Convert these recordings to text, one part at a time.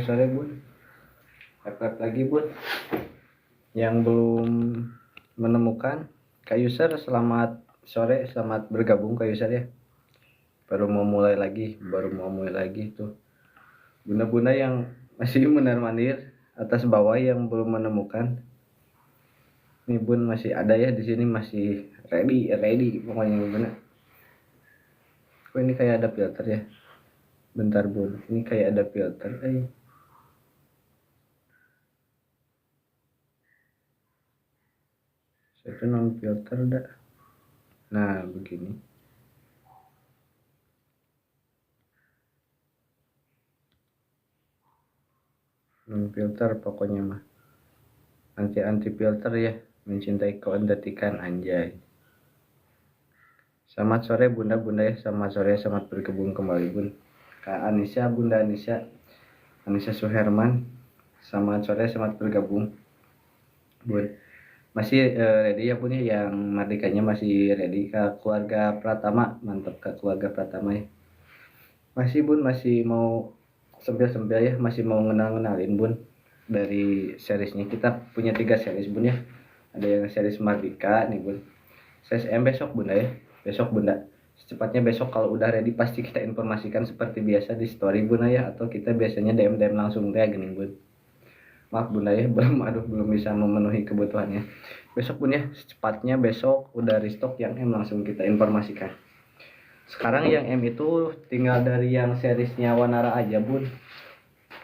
Sore bun, repot lagi bun. Yang belum menemukan Kak User, selamat sore, selamat bergabung Kak User ya. Baru mau mulai lagi tuh. Bunda-bunda yang masih mondar-mandir atas bawah yang belum menemukan. Nih bun masih ada ya di sini, masih ready pokoknya bunda. Kok ini kayak ada filter ya? Bentar bun, ini kayak ada filter. Saya tuh non filter dah. Nah begini. Non filter pokoknya mah. Anti filter ya. Mencintai keautentikan anjay. Selamat sore bunda-bunda ya. Selamat sore, selamat bergabung kembali bun. Kak Anissa, Bunda Anissa Suherman. Selamat sore, selamat bergabung bun. Masih ready ya bun ya, yang mardikanya masih ready. Kak keluarga Pratama, mantap Kak keluarga Pratama ya. Masih bun, masih mau sempil-sempil ya, masih mau ngenalin bun. Dari seriesnya kita punya 3 series bun ya. Ada yang series Mardika nih bun. Series M besok bunda ya, besok bunda. Secepatnya besok kalau udah ready pasti kita informasikan seperti biasa di story bunda ya, atau kita biasanya DM langsung teh gini bun. Maaf bunda ya, belum bisa memenuhi kebutuhannya. Besok bun ya, secepatnya besok udah restock yang M langsung kita informasikan. Sekarang yang M itu tinggal dari yang seriesnya Wanara aja bun,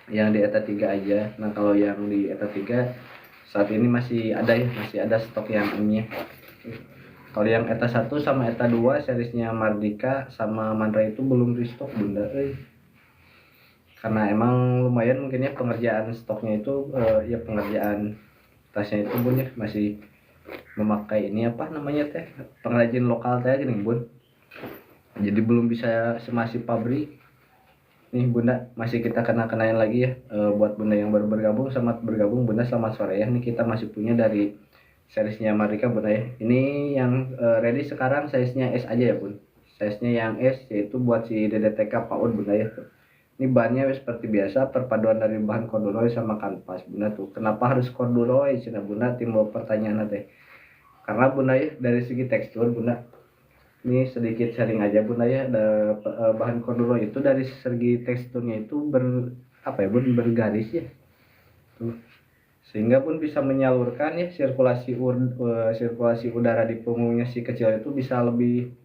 yang di ETA 3 aja. Nah kalau yang di ETA 3 saat ini masih ada stok yang M-nya. Kalau yang ETA 1 sama ETA 2 seriesnya Mardika sama Mandra itu belum restock bunda. Karena emang lumayan mungkin ya pengerjaan stoknya itu, ya pengerjaan tasnya itu bun ya masih memakai ini apa namanya teh, pengrajin lokal teh gini bun. Jadi belum bisa semasif pabrik. Nih bunda, masih kita kenain lagi ya, buat bunda yang baru bergabung, selamat bergabung bunda, selamat sore ya. Nih kita masih punya dari seriesnya Mardika bunda ya. Ini yang ready sekarang size-nya S aja ya bun. Size-nya yang S, yaitu buat si DDTK PAUD bunda ya tuh. Ini bahannya seperti biasa, perpaduan dari bahan corduroy sama kanvas bunda tuh. Kenapa harus corduroy? Cina bunda timbul pertanyaan nanti. Karena bunda ya dari segi tekstur bunda, ini sedikit sharing aja bunda ya, bahan corduroy itu dari segi teksturnya itu bergaris ya tuh, sehingga pun bisa menyalurkan ya sirkulasi udara di punggungnya si kecil itu bisa lebih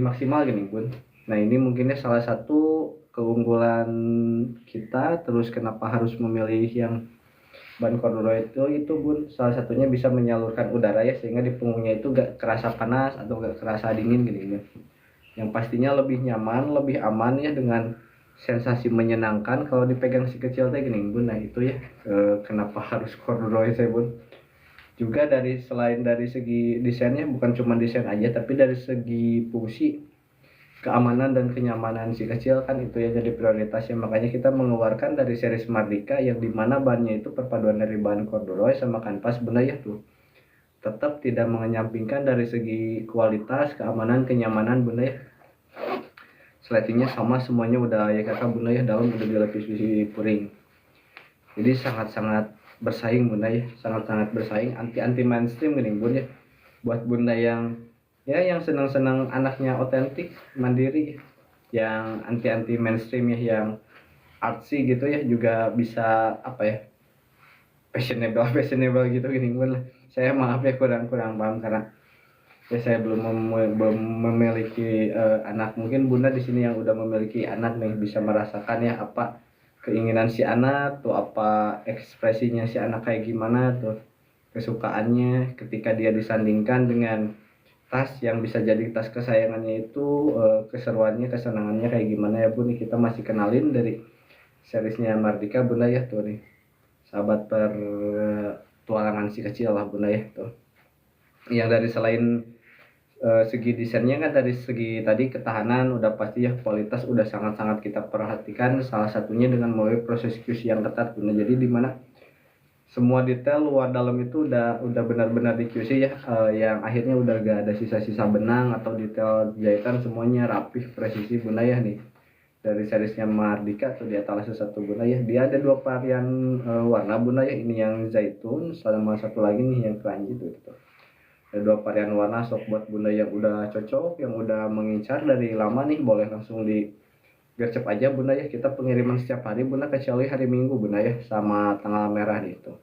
maksimal gini bun. Nah ini mungkinnya salah satu keunggulan kita. Terus kenapa harus memilih yang bahan corduroy itu bun, salah satunya bisa menyalurkan udara ya, sehingga di punggungnya itu gak kerasa panas atau gak kerasa dingin gini bun. Yang pastinya lebih nyaman, lebih aman ya, dengan sensasi menyenangkan kalau dipegang si kecil teh gini bun. Nah itu ya, kenapa harus corduroy saya bun. Juga selain dari segi desainnya, bukan cuma desain aja, tapi dari segi fungsi, keamanan dan kenyamanan si kecil kan itu ya jadi prioritasnya. Makanya kita mengeluarkan dari series Mardika yang dimana bahannya itu perpaduan dari bahan corduroy sama kanvas bunda ya tuh. Tetap tidak menyampingkan dari segi kualitas, keamanan, kenyamanan bunda ya. Slatingnya sama semuanya udah ya kakak bunda ya, dalam udah dilapis besi puring. Jadi sangat-sangat bersaing bunda ya, sangat-sangat bersaing, anti mainstream gini bunda ya. Buat bunda yang senang-senang anaknya otentik, mandiri, yang anti mainstream ya, yang artsy gitu ya, juga bisa apa ya, fashionable gitu gini bun lah. Saya maaf ya kurang paham karena ya saya belum memiliki anak. Mungkin bunda di sini yang udah memiliki anak nih bisa merasakan ya apa keinginan si anak tuh, apa ekspresinya si anak kayak gimana tuh, kesukaannya ketika dia disandingkan dengan tas yang bisa jadi tas kesayangannya itu, keseruannya, kesenangannya kayak gimana ya bun. Kita masih kenalin dari seriesnya Mardika bunda ya tuh nih, sahabat pertualangan si kecil lah bunda ya tuh. Yang dari selain segi desainnya kan dari segi tadi ketahanan udah pasti ya, kualitas udah sangat-sangat kita perhatikan, salah satunya dengan melalui proses QC yang ketat Bunda. Jadi di mana semua detail luar dalam itu udah benar-benar di QC ya, yang akhirnya udah gak ada sisa-sisa benang atau detail jahitan, semuanya rapih presisi Bunda ya nih. Dari seriesnya Mardika atau di etalase satu Bunda ya, dia ada dua varian warna Bunda ya, ini yang zaitun sama satu lagi nih yang keranji gitu. Ada dua varian warna, sok buat Bunda yang udah cocok, yang udah mengincar dari lama nih, boleh langsung di gercep aja Bunda ya. Kita pengiriman setiap hari Bunda, kecuali hari Minggu Bunda ya, sama tanggal merah itu.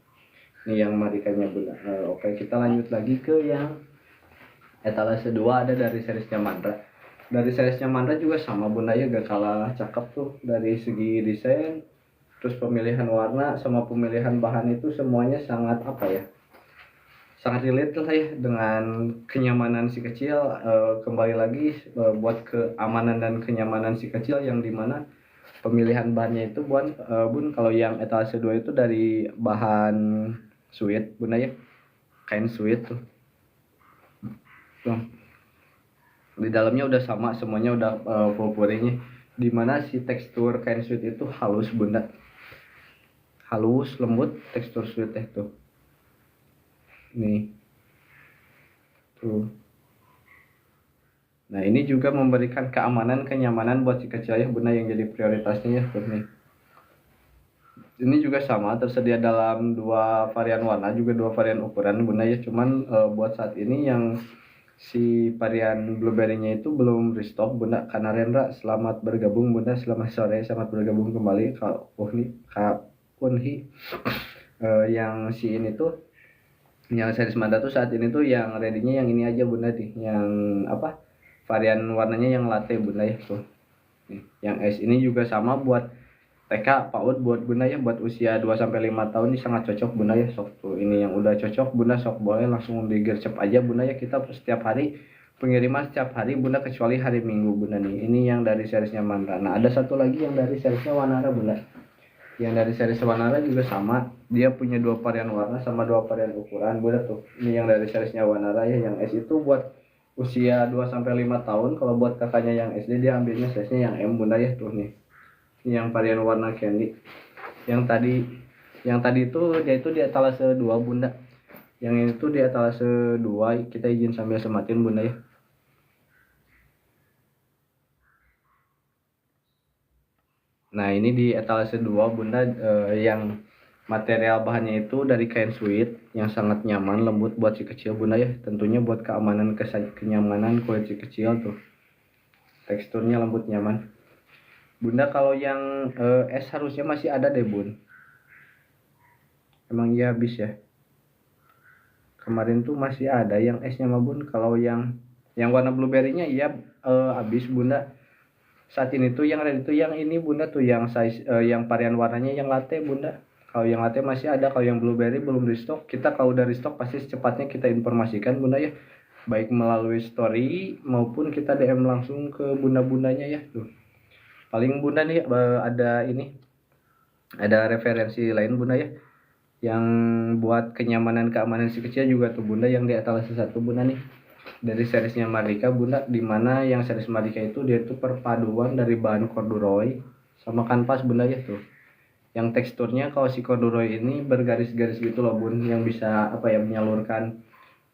Ini yang Madikanya Bunda. Oke, kita lanjut lagi ke yang etalase 2, ada dari seriesnya Mandra. Dari seriesnya Mandra juga sama Bunda ya, gak kalah cakep tuh dari segi desain, terus pemilihan warna sama pemilihan bahan itu semuanya sangat apa ya, sangat relate lah ya dengan kenyamanan si kecil. Kembali lagi buat keamanan dan kenyamanan si kecil, yang dimana pemilihan bahannya itu Bun, kalau yang etalase 2 itu dari bahan sweat Bunda ya, kain sweat tuh. Di dalamnya udah sama semuanya, udah full puringnya, dimana si tekstur kain sweat itu halus Bunda, halus lembut tekstur sweat tuh. Nih tuh. Nah ini juga memberikan keamanan, kenyamanan buat si kecil ya Bunda, yang jadi prioritasnya ya tuh nih. Ini juga sama, tersedia dalam dua varian warna, juga dua varian ukuran Bunda ya. Cuman buat saat ini yang si varian blueberry-nya itu belum restock Bunda. Karena Rendra, selamat bergabung Bunda, selamat sore, selamat bergabung kembali Kak Punhi. Yang si ini tuh, yang series Manda tuh saat ini tuh yang ready-nya yang ini aja Bunda nih, yang apa, varian warnanya yang latte Bunda ya tuh. Nih, yang es ini juga sama buat TK PAUD buat Bunda ya, buat usia 2 sampai 5 tahun ini sangat cocok Bunda ya. Sok tuh, ini yang udah cocok Bunda, sok boleh langsung digercep aja Bunda ya. Kita setiap hari pengiriman setiap hari Bunda, kecuali hari Minggu Bunda nih. Ini yang dari seriesnya Mandra. Nah, ada satu lagi yang dari seriesnya Wanara Bunda. Yang dari series Wanara juga sama, dia punya dua varian warna sama dua varian ukuran Bunda tuh. Ini yang dari seriesnya Wanara ya, yang S itu buat usia 2 sampai 5 tahun. Kalau buat kakaknya yang SD, dia ambilnya size-nya yang M Bunda ya tuh nih. Ini yang varian warna candy. Yang tadi itu dia itu di etalase 2 Bunda. Yang ini tuh di etalase 2, kita izin sambil sematin Bunda ya. Nah ini di etalase 2 Bunda, yang material bahannya itu dari kain sweat yang sangat nyaman, lembut buat si kecil Bunda ya. Tentunya buat keamanan, kenyamanan kulit si kecil tuh. Teksturnya lembut nyaman. Bunda kalau yang es harusnya masih ada deh Bun. Emang iya habis ya. Kemarin tuh masih ada yang esnya mah Bun. Kalau yang warna blueberry-nya iya habis Bunda. Saat ini tuh yang ready tuh yang ini Bunda tuh, yang size yang varian warnanya yang latte Bunda. Kalau yang latte masih ada, kalau yang blueberry belum di stok. Kita kalau dari stok pasti secepatnya kita informasikan Bunda ya. Baik melalui story maupun kita DM langsung ke bunda-bundanya ya tuh. Paling Bunda nih ada referensi lain Bunda ya, yang buat kenyamanan keamanan si kecil juga tuh Bunda, yang di etalase 1 Bunda nih. Dari seriesnya Mardika Bunda, dimana yang series Mardika itu dia tuh perpaduan dari bahan corduroy sama kanvas Bunda ya tuh. Yang teksturnya kalau si corduroy ini bergaris-garis gitu loh Bun, yang bisa apa ya, menyalurkan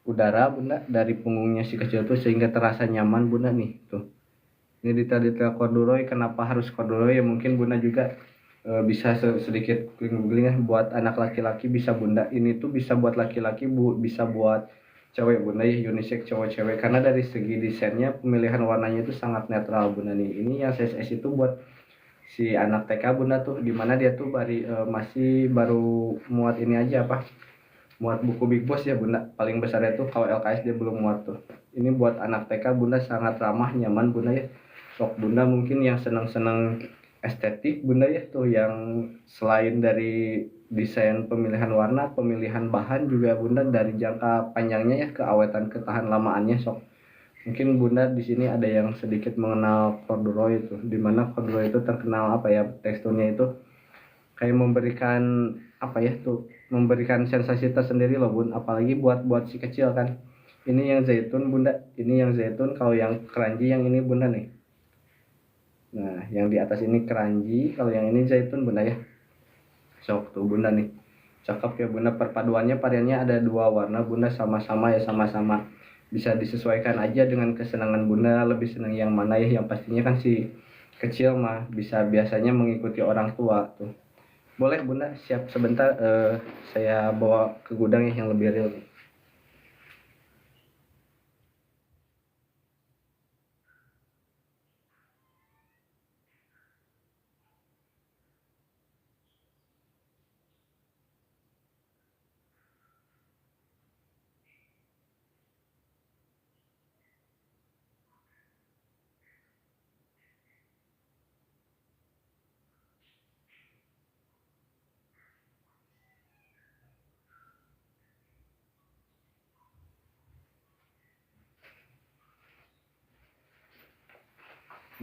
udara Bunda dari punggungnya si kecil tuh sehingga terasa nyaman Bunda nih tuh. Ini detail-detail corduroy, kenapa harus corduroy ya, mungkin Bunda juga bisa sedikit googling ya, buat anak laki-laki bisa Bunda. Ini tuh bisa buat laki-laki bisa buat cewek Bunda ya, unisex cowok cewek, karena dari segi desainnya, pemilihan warnanya itu sangat netral Bunda nih. Ini yang size S itu buat si anak TK Bunda tuh, dimana dia tuh masih baru muat ini aja apa, muat buku Big Boss ya Bunda, paling besar itu. Kalau LKS dia belum muat tuh. Ini buat anak TK Bunda, sangat ramah nyaman Bunda ya. Sok Bunda mungkin yang senang-senang estetik Bunda ya tuh, yang selain dari desain, pemilihan warna, pemilihan bahan juga Bunda, dari jangka panjangnya ya, keawetan, ketahan lamaannya sok. Mungkin Bunda di sini ada yang sedikit mengenal corduroy itu, dimana corduroy itu terkenal apa ya, teksturnya itu kayak memberikan apa ya tuh, memberikan sensasi tersendiri loh Bun, apalagi buat si kecil kan. Ini yang zaitun bunda, ini yang zaitun. Kalau yang keranji yang ini bunda nih. Nah yang di atas ini keranji, kalau yang ini zaitun bunda ya. Sok tuh bunda nih, cakep ya bunda. Perpaduannya variannya ada dua warna bunda, sama-sama ya, sama-sama bisa disesuaikan aja dengan kesenangan bunda. Lebih senang yang mana ya, yang pastinya kan si kecil mah bisa biasanya mengikuti orang tua tuh. Boleh bunda, siap sebentar, saya bawa ke gudang ya yang lebih real.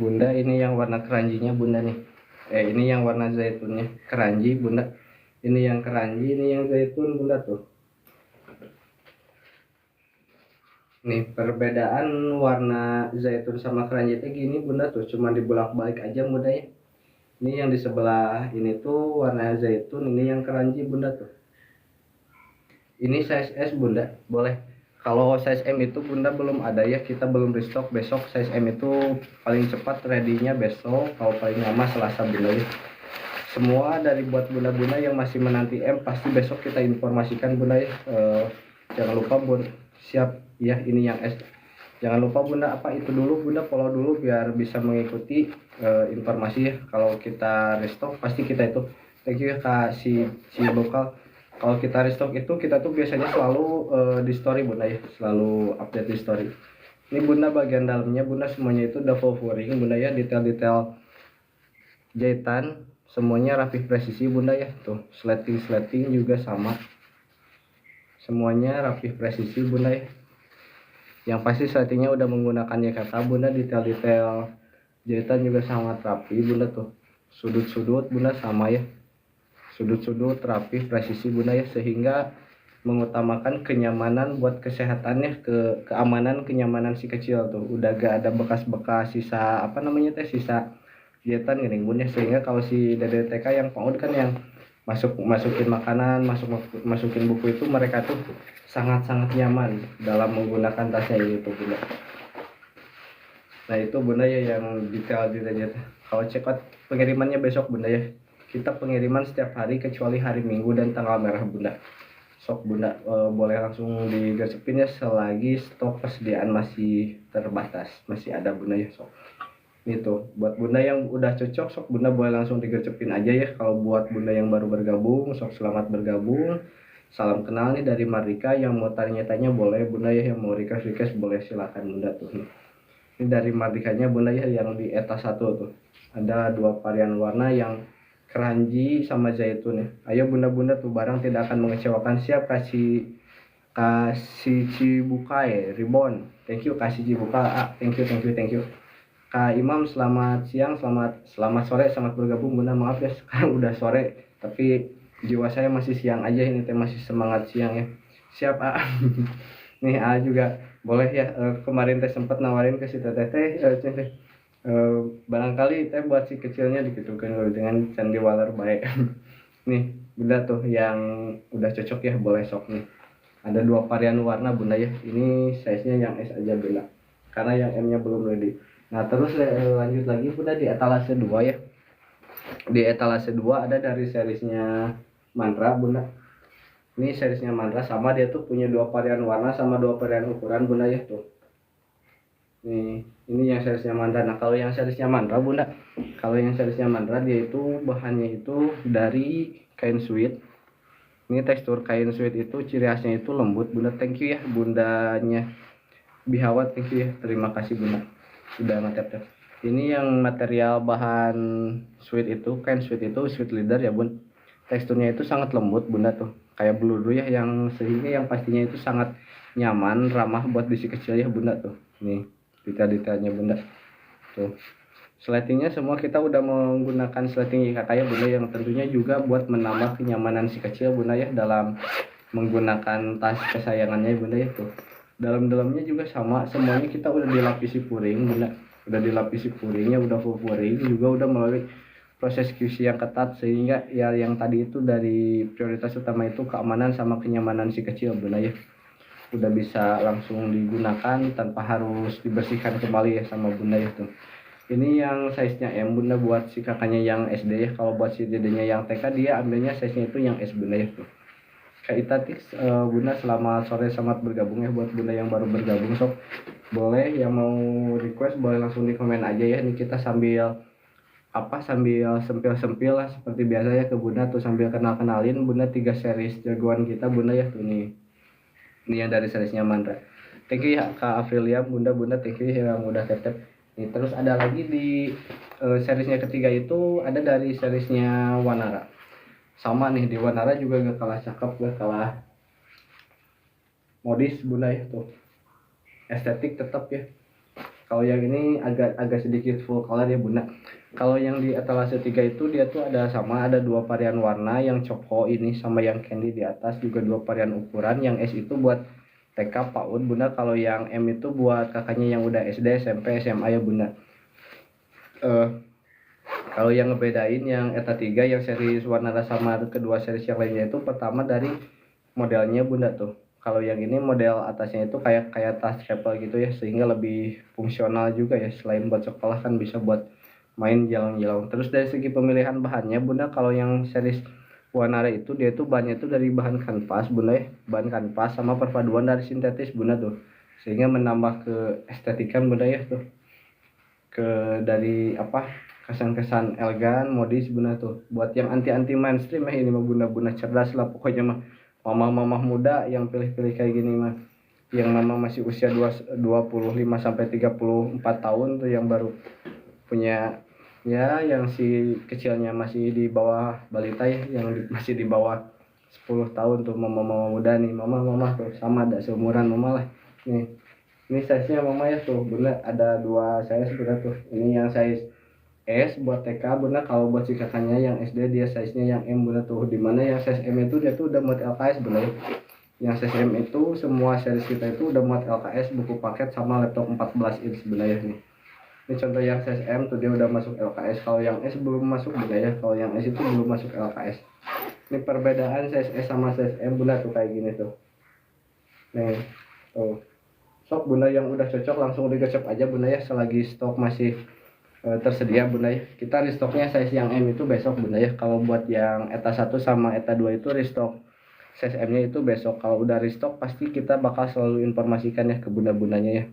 Bunda ini yang warna keranjinya bunda nih, ini yang warna zaitunnya keranji bunda. Ini yang keranji, ini yang zaitun bunda tuh. Nih perbedaan warna zaitun sama keranji itu gini bunda tuh, cuma dibolak-balik aja bunda ya. Ini yang di sebelah ini tuh warna zaitun, ini yang keranji bunda tuh. Ini size S bunda, boleh. Kalau size M itu bunda belum ada ya, kita belum restock. Besok size M itu paling cepat ready-nya besok, kalau paling lama Selasa bunda ya. Semua dari buat bunda-bunda yang masih menanti M pasti besok kita informasikan bunda ya. Jangan lupa bunda, siap ya. Ini yang S, jangan lupa bunda apa itu dulu bunda, follow dulu biar bisa mengikuti informasi ya. Kalau kita restock pasti kita itu, thank you ya kak si lokal. Kalau kita restock itu kita tuh biasanya selalu di story bunda ya, selalu update di story. Ini bunda bagian dalamnya bunda semuanya itu double furing bunda ya, detail-detail jahitan semuanya rapi presisi bunda ya. Tuh sleting juga sama, semuanya rapi presisi bunda ya. Yang pasti sletingnya udah menggunakan kata bunda. Detail-detail jahitan juga sangat rapi bunda tuh. Sudut-sudut bunda sama ya, sudut-sudut rapi presisi bunda ya, sehingga mengutamakan kenyamanan buat kesehatannya, keamanan kenyamanan si kecil tuh. Udah gak ada bekas-bekas sisa apa namanya teh, sisa jahitan gini bunda, sehingga kalau si dede TK yang PAUD kan yang masukin makanan, masukin buku itu, mereka tuh sangat-sangat nyaman dalam menggunakan tasnya itu bunda. Nah itu bunda ya yang detail detailnya. Kalau check out pengirimannya besok bunda ya, kita pengiriman setiap hari kecuali hari Minggu dan tanggal merah bunda. Sok bunda boleh langsung digercepin ya, selagi stok persediaan masih terbatas, masih ada bunda ya. Sok itu buat bunda yang udah cocok, sok bunda boleh langsung digercepin aja ya. Kalau buat bunda yang baru bergabung, sok selamat bergabung. Salam kenal nih dari Mardika. Yang mau tanya-tanya boleh bunda ya, yang mau request boleh silakan bunda tuh. Ini dari Mardikanya bunda ya, yang di eta 1 tuh ada dua varian warna, yang keranji sama zaitun ya. Ayo bunda-bunda tuh, barang tidak akan mengecewakan. Siap kasih Cibukai Ribbon, thank you kasih Cibuka, thank you. Kak Imam selamat siang, selamat sore, selamat bergabung bunda. Maaf ya sekarang udah sore, tapi jiwa saya masih siang aja ini teh, masih semangat siang ya. Siap nih juga boleh ya. Kemarin teh sempat nawarin ke si teteh barangkali teh buat si kecilnya dikitukan dengan sandiwaler baik. Nih bunda tuh yang udah cocok ya, boleh sok nih. Ada dua varian warna bunda ya. Ini size nya yang S aja bunda, karena yang M nya belum ready. Nah terus lanjut lagi bunda di etalase 2 ya. Di etalase 2 ada dari seriesnya Mantra bunda. Ini seriesnya Mantra, sama dia tuh punya dua varian warna sama dua varian ukuran bunda ya tuh. Nih ini yang seriesnya Mantra. Nah kalau yang seriesnya Mantra bunda, kalau yang seriesnya Mantra dia itu bahannya itu dari kain sweet. Ini tekstur kain sweet itu ciri khasnya itu lembut bunda. Thank you ya bundanya Bihawat, thank you ya, terima kasih bunda sudah ngetep. Ini yang material bahan sweet itu, kain sweet itu sweet leather ya bun. Teksturnya itu sangat lembut bunda tuh, kayak beludu ya, yang sehingga yang pastinya itu sangat nyaman, ramah buat bisi kecil ya bunda tuh. Nih detail-detailnya bunda tuh. Sletingnya semua kita udah menggunakan sleting IKK ya bunda, yang tentunya juga buat menambah kenyamanan si kecil bunda ya dalam menggunakan tas kesayangannya bunda ya tuh. dalam-dalamnya juga sama, semuanya kita udah dilapisi puring bunda, udah dilapisi puringnya, udah full puring juga, udah melalui proses QC yang ketat, sehingga ya yang tadi itu dari prioritas utama itu keamanan sama kenyamanan si kecil bunda ya, udah bisa langsung digunakan tanpa harus dibersihkan kembali ya sama bunda ya tuh. Ini yang size nya M bunda buat si kakaknya yang SD ya. Kalau buat si dedenya yang TK dia ambilnya size nya itu yang S bunda ya tuh. Kak Itatis, bunda selamat sore, selamat bergabung ya buat bunda yang baru bergabung. Sok boleh yang mau request boleh langsung di komen aja ya. Ini kita sambil sambil sempil-sempil lah seperti biasa ya ke bunda tuh, sambil kenalin bunda 3 series jagoan kita bunda ya tuh nih. Ini yang dari seriesnya Mandra. Thank you ya Kak Aprilia, bunda thank you yang udah tap. Nih terus ada lagi di seriesnya ketiga itu ada dari seriesnya Wanara. Sama nih di Wanara juga gak kalah cakep, gak kalah modis bunda ya tuh. Estetik tetap ya. Kalau yang ini agak sedikit full color ya bunda. Kalau yang di etalase 3 itu dia tuh ada 2 varian warna, yang cokho ini sama yang candy di atas juga 2 varian ukuran. Yang S itu buat TK PAUD bunda, kalau yang M itu buat kakaknya yang udah SD, SMP, SMA ya bunda. Kalau yang ngebedain yang ETA 3 yang series warna sama kedua series yang lainnya itu pertama dari modelnya bunda tuh. Kalau yang ini model atasnya itu kayak tas travel gitu ya, sehingga lebih fungsional juga ya, selain buat sekolah kan bisa buat main jalan-jalan. Terus dari segi pemilihan bahannya bunda, kalau yang series Wanara itu dia tuh bahannya itu dari bahan kanvas bunda ya, bahan kanvas sama perpaduan dari sintetis bunda tuh, sehingga menambah ke estetikan bunda ya tuh, ke dari kesan-kesan elegan modis bunda tuh, buat yang anti mainstream ya ini mah bunda cerdas lah pokoknya mah, mama muda yang pilih-pilih kayak gini mah, yang mama masih usia 25 sampai 34 tahun tuh, yang baru punya ya, yang si kecilnya masih di bawah balita ya, yang masih di bawah 10 tahun tuh, mama muda nih, mama tuh sama ada seumuran mama lah nih. Ini size nya mama ya tuh bunda, ada 2 size bunda tuh. Ini yang size S buat TK bunda, kalau buat si kakaknya yang SD dia size nya yang M bunda tuh, dimana yang size M itu dia tuh udah muat LKS bunda. Yang size M itu semua series kita itu udah muat LKS, buku paket sama laptop 14 inch bunda ya nih. Ini contoh yang size M tuh dia udah masuk LKS, kalau yang S belum masuk bunda ya, kalau yang S itu belum masuk LKS. Ini perbedaan size S sama size M bunda tuh kayak gini tuh. Nih tuh. Sok bunda yang udah cocok langsung digecep aja bunda ya, selagi stok masih tersedia bunda ya. Kita restoknya size yang M itu besok bunda ya. Kalau buat yang ETA 1 sama ETA 2 itu restock size M nya itu besok. Kalau udah restock pasti kita bakal selalu informasikan ya ke bunda-bundanya ya.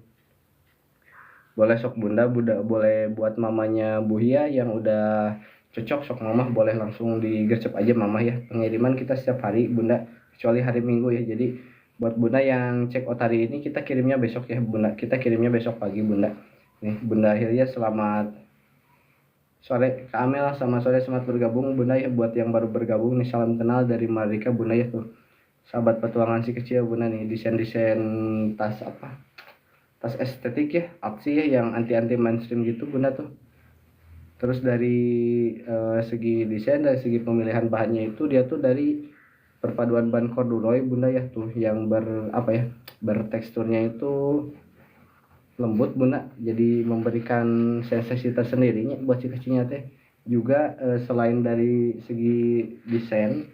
Boleh sok bunda boleh buat mamanya Bu Hia yang udah cocok, sok mama boleh langsung digercep aja mama ya. Pengiriman kita setiap hari bunda, kecuali hari Minggu ya. Jadi buat bunda yang cek out hari ini kita kirimnya besok ya bunda, kita kirimnya besok pagi bunda. Nih bunda Hilya selamat sore, Kak Amel sama sore, selamat bergabung bunda ya. Buat yang baru bergabung nih, salam kenal dari Marika bunda ya tuh, sahabat petualangan si kecil bunda nih, desain tas estetik ya, aksi ya, yang anti mainstream gitu bunda tuh. Terus dari segi desain, dari segi pemilihan bahannya itu dia tuh dari perpaduan bahan corduroy bunda ya tuh, yang berteksturnya itu lembut bunda, jadi memberikan sensasi tersendirinya buat si kecilnya teh. Juga selain dari segi desain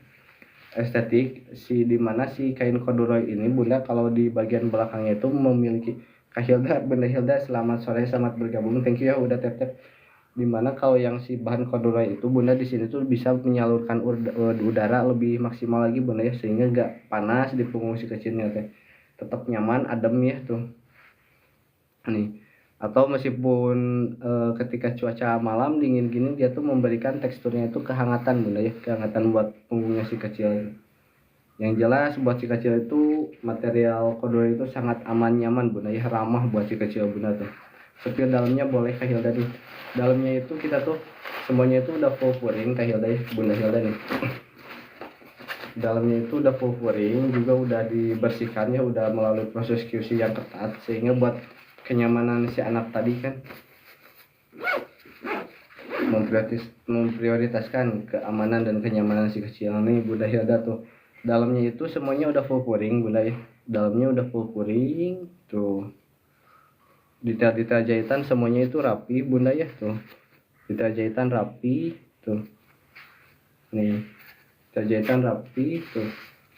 estetik, dimana si kain corduroy ini bunda, kalau di bagian belakangnya itu memiliki Kak Hilda, bunda Hilda selamat sore, selamat bergabung, thank you ya udah tap. Dimana kalau yang si bahan corduroy itu bunda di sini tuh bisa menyalurkan udara lebih maksimal lagi bunda ya, sehingga nggak panas di punggung si kecilnya teh, tetap nyaman adem ya tuh nih. Atau meskipun ketika cuaca malam dingin gini, dia tuh memberikan teksturnya itu kehangatan bunda ya, kehangatan buat punggungnya si kecil. Yang jelas buat si kecil itu material corduroy itu sangat aman nyaman bunda ya, ramah buat si kecil bunda tuh. Supir dalamnya boleh Kak Hilda nih, dalamnya itu kita tuh semuanya itu udah full puring Kak Hilda ya, bunda Hilda nih. Dalamnya itu udah full puring, juga udah dibersihkannya, udah melalui proses QC yang ketat, sehingga buat kenyamanan si anak tadi kan memprioritaskan keamanan dan kenyamanan si kecil nih bunda Hilda tuh. Dalamnya itu semuanya udah full puring bunda ya, dalamnya udah full puring tuh. Detail-detail jahitan semuanya itu rapi bunda ya tuh, detail jahitan rapi tuh, nih detail jahitan rapi tuh.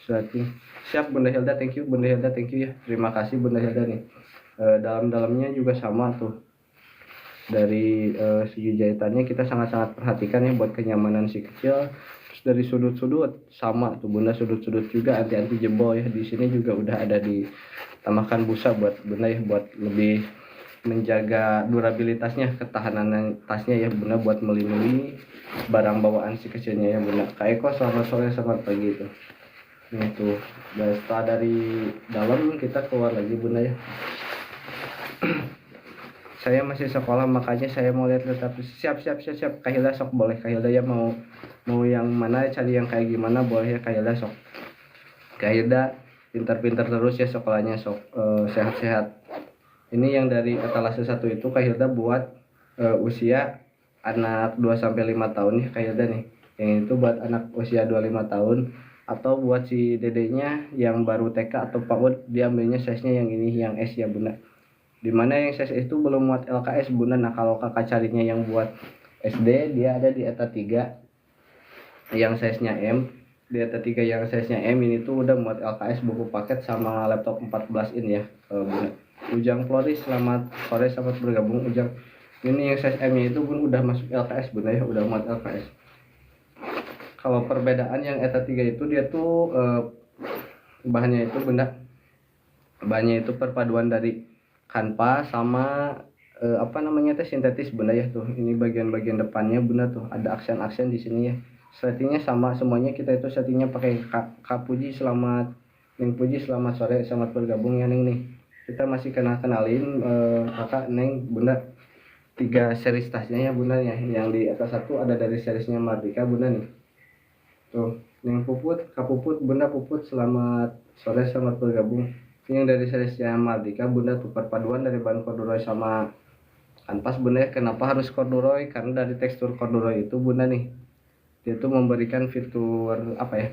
Berarti siap Bunda Hilda, thank you Bunda Hilda, thank you ya, terima kasih Bunda Hilda nih. Dalam-dalamnya juga sama tuh, dari segi jahitannya kita sangat-sangat perhatikan ya buat kenyamanan si kecil. Terus dari sudut-sudut sama tuh Bunda, sudut-sudut juga anti-anti jebol ya. Di sini juga udah ada ditambahkan busa buat Bunda ya, buat lebih menjaga durabilitasnya, ketahanan tasnya ya Bunda, buat melindungi barang bawaan si kecilnya ya Bunda. Kak Eko selamat sore, selamat pagi tuh. Ini tuh, dan setelah dari dalam kita keluar lagi Bunda ya. Saya masih sekolah makanya saya mau lihat, tapi siap Kak Hilda sok, boleh Kak Hilda ya, mau yang mana, cari yang kayak gimana boleh ya Kak Hilda sok. Kak Hilda pintar-pintar terus ya sekolahnya sok, sehat-sehat. Ini yang dari etalase 1 itu Kak Hilda buat usia anak 2-5 tahun ya Kak Hilda nih. Yang itu buat anak usia 25 tahun, atau buat si dedeknya yang baru TK atau PAUD, dia ambilnya size-nya yang ini, yang S ya Bunda. Dimana yang size itu belum muat LKS Bunda. Nah kalau kakak carinya yang buat SD, dia ada di ETA 3 yang size-nya M. Di ETA 3 yang size-nya M ini tuh udah muat LKS, buku paket sama laptop 14 in ya Bunda. Ujang Floris selamat sore, selamat bergabung Ujang. Ini yang size M nya itu pun udah masuk LKS Bunda ya, udah muat LKS. Kalau perbedaan yang ETA 3 itu dia tuh bahannya itu Bunda, bahannya itu perpaduan dari kanvas sama apa namanya teh, sintetis Bunda ya tuh. Ini bagian-bagian depannya Bunda tuh ada aksen-aksen di sini ya. Settingnya sama semuanya, kita itu settingnya pakai Kak Puji, selamat Neng Puji, selamat sore, selamat bergabung ya Neng nih. Kita masih kenalin kakak Neng Bunda 3 series tasnya ya Bunda ya. Yang di atas 1 ada dari seriesnya Mardika Bunda nih. Tuh, Neng Puput, Kak Puput, Bunda Puput, selamat sore, selamat bergabung. Ini yang dari seriesnya Mardika Bunda tuh, perpaduan dari bahan corduroy sama kanvas Bunda ya. Kenapa harus corduroy? Karena dari tekstur corduroy itu Bunda nih, dia tuh memberikan fitur apa ya,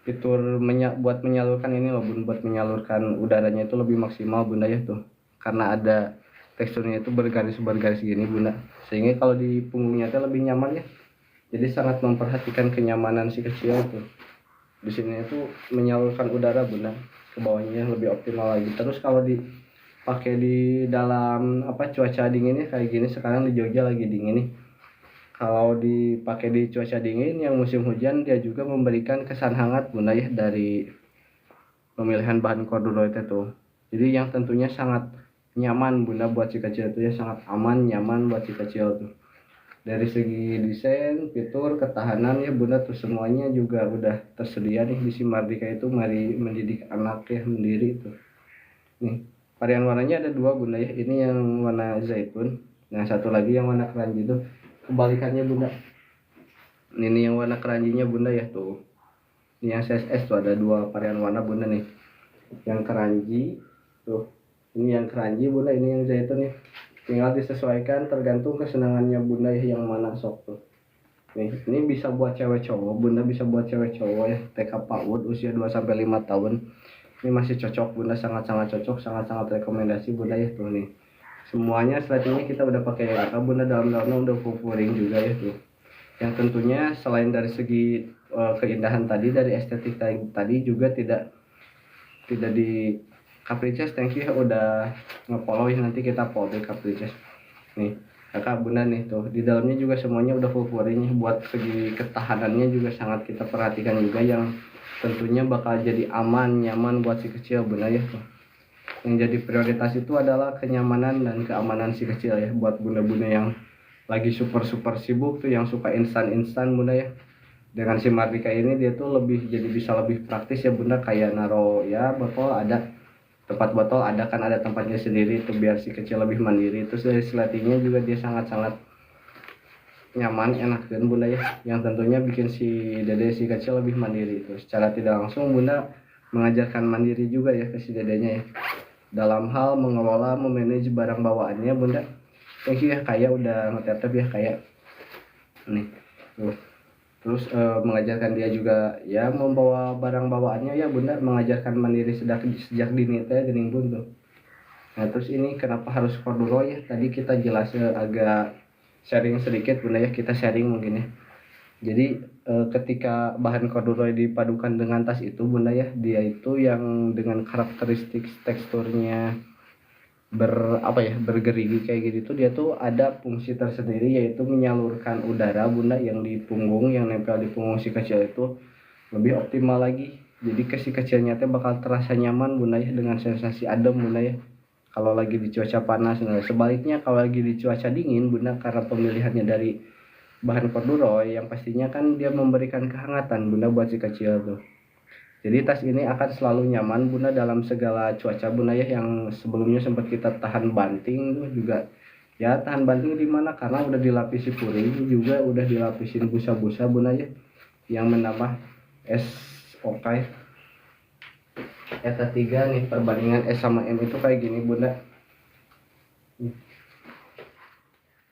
fitur buat menyalurkan ini loh Bun, buat menyalurkan udaranya itu lebih maksimal Bunda ya tuh, karena ada teksturnya itu bergaris-bergaris gini Bunda, sehingga kalau di punggungnya itu lebih nyaman ya. Jadi sangat memperhatikan kenyamanan si kecil tuh. Di sini itu menyalurkan udara Bunda ke bawahnya lebih optimal lagi. Terus kalau dipakai di dalam apa, cuaca dinginnya kayak gini, sekarang di Jogja lagi dingin nih. Kalau dipakai di cuaca dingin yang musim hujan, dia juga memberikan kesan hangat Bunda ya, dari pemilihan bahan corduroy itu. Jadi yang tentunya sangat nyaman Bunda buat si kecil itu ya, sangat aman, nyaman buat si kecil tuh. Dari segi desain, fitur, ketahanan ya Bunda tuh semuanya juga udah tersedia nih di si Mardika itu, mari mendidik anak ya mandiri tuh. Nih, varian warnanya ada 2 Bunda ya. Ini yang warna zaitun, yang satu lagi yang warna keranji tuh. Kebalikannya Bunda, ini yang warna keranjinya Bunda ya tuh. Ini yang size S tuh ada 2 varian warna Bunda nih. Yang keranji tuh, ini yang keranji Bunda, ini yang zaitun ya. Tinggal disesuaikan tergantung kesenangannya Bunda ya, yang mana sok tuh. Nih, ini bisa buat cewek cowok Bunda, bisa buat cewek cowok ya, TK PAUD usia 2-5 tahun. Ini masih cocok Bunda, sangat-sangat cocok, sangat-sangat rekomendasi Bunda ya tuh nih. Semuanya selanjutnya kita udah pakai rata Bunda, dalam-dalamnya udah full pouring juga ya tuh. Yang tentunya selain dari segi keindahan tadi, dari estetik tadi juga tidak di Caprices, thank you ya udah nge-follow ya, nanti kita follow di Caprices. Nih kakak Bunda nih tuh, di dalamnya juga semuanya udah full pouring. Buat segi ketahanannya juga sangat kita perhatikan juga, yang tentunya bakal jadi aman, nyaman buat si kecil Bunda ya tuh. Yang jadi prioritas itu adalah kenyamanan dan keamanan si kecil ya, buat bunda-bunda yang lagi super sibuk tuh, yang suka instan Bunda ya. Dengan si Mardika ini dia tuh lebih, jadi bisa lebih praktis ya Bunda, kayak naro ya botol, ada tempat botol, ada kan ada tempatnya sendiri tuh biar si kecil lebih mandiri. Terus dari slidingnya juga dia sangat-sangat nyaman, enak kan Bunda ya, yang tentunya bikin si dede si kecil lebih mandiri. Terus secara tidak langsung Bunda mengajarkan mandiri juga ya ke si dedenya ya, dalam hal mengelola, memanage barang bawaannya Bunda. Thank you ya kayak udah ngetep ya kayak nih tuh. terus mengajarkan dia juga ya membawa barang bawaannya ya bunda, mengajarkan mandiri sejak dini teh geuning bun tuh. Nah terus ini kenapa harus corduroy ya, tadi kita jelas agak sharing sedikit bunda ya, kita sharing mungkin ya. Jadi ketika bahan corduroy dipadukan dengan tas itu bunda ya, dia itu yang dengan karakteristik teksturnya bergerigi kayak gitu tuh, dia tuh ada fungsi tersendiri yaitu menyalurkan udara bunda yang di punggung, yang nempel di punggung si kecil itu lebih optimal lagi. Jadi ke si kecilnya teh bakal terasa nyaman bunda ya, dengan sensasi adem bunda ya kalau lagi di cuaca panas. Nah sebaliknya kalau lagi di cuaca dingin bunda, karena pemilihannya dari bahan corduroy yang pastinya kan dia memberikan kehangatan bunda buat si kecil tuh. Jadi tas ini akan selalu nyaman bunda dalam segala cuaca bunda ya, yang sebelumnya sempat kita tahan banting tuh juga ya, tahan banting di mana karena udah dilapisi puring, juga udah dilapisin busa-busa bunda ya, yang menambah S okai. Eta 3 nih, perbandingan S sama M itu kayak gini bunda.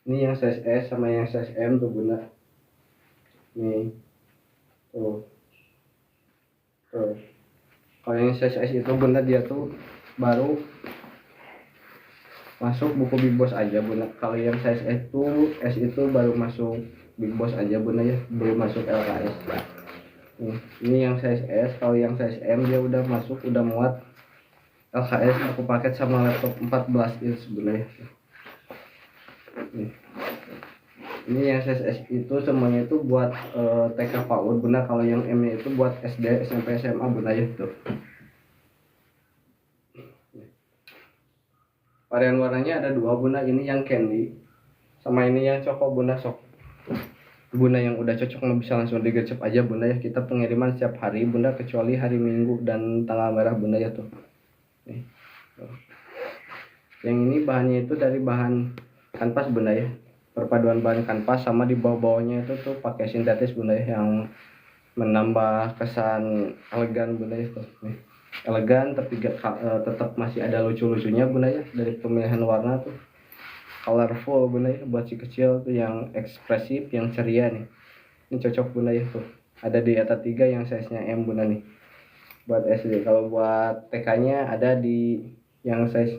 Ini yang size S sama yang size M tuh bunda. Nih tuh. Tuh. Kalau yang size S itu bunda dia tuh baru masuk buku Big Boss aja bunda. Kalau yang size S itu baru masuk Big Boss aja bunda ya, belum masuk LKS. Ini yang size S. Kalau yang size M dia udah masuk, udah muat LKS, aku paket sama laptop 14 inch bunda ya. Ini yang size S itu semuanya itu buat TK PAUD bunda. Kalau yang M nya itu buat SD, SMP, SMA bunda ya tuh. Varian warnanya ada dua bunda, ini yang candy sama ini yang coko bunda. Sok bunda yang udah cocok mah bisa langsung digercep aja bunda ya, kita pengiriman setiap hari bunda kecuali hari Minggu dan tanggal merah bunda ya tuh. Nih, tuh. Yang ini bahannya itu dari bahan kanvas bunda ya, perpaduan bahan kanvas sama di bawah-bawahnya itu tuh pakai sintetis bunda ya, yang menambah kesan elegan bunda ya tuh. Nih, elegan tapi tetap masih ada lucu-lucunya bunda ya, dari pemilihan warna tuh colorful bunda ya, buat si kecil tuh yang ekspresif, yang ceria nih. Ini cocok bunda ya tuh, ada di ETA 3 yang size nya M bunda nih buat SD. Kalau buat TK nya ada di yang size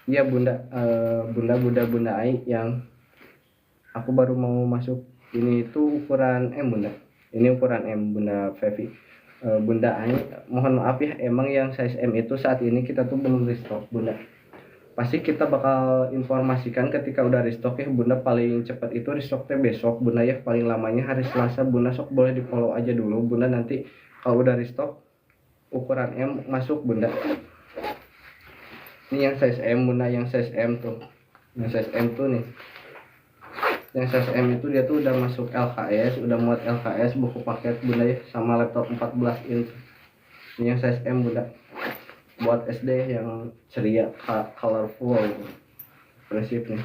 iya bunda, bunda Ai yang aku baru mau masuk ini itu ukuran M bunda, ini ukuran M bunda Fevi. Bunda Ai mohon maaf ya, emang yang size M itu saat ini kita tuh belum restock bunda. Pasti kita bakal informasikan ketika udah restock ya bunda. Paling cepat itu restocknya besok bunda ya, paling lamanya hari Selasa bunda. Sok boleh di follow aja dulu bunda, nanti kalau udah restock ukuran M masuk bunda. Ini yang size M bunda, yang size M tuh, yang size M tuh nih, yang size M itu dia tuh udah masuk LKS, udah muat LKS, buku paket bunda ya, sama laptop 14 inch. Ini yang size M bunda buat SD yang ceria, colorful, prinsip nih.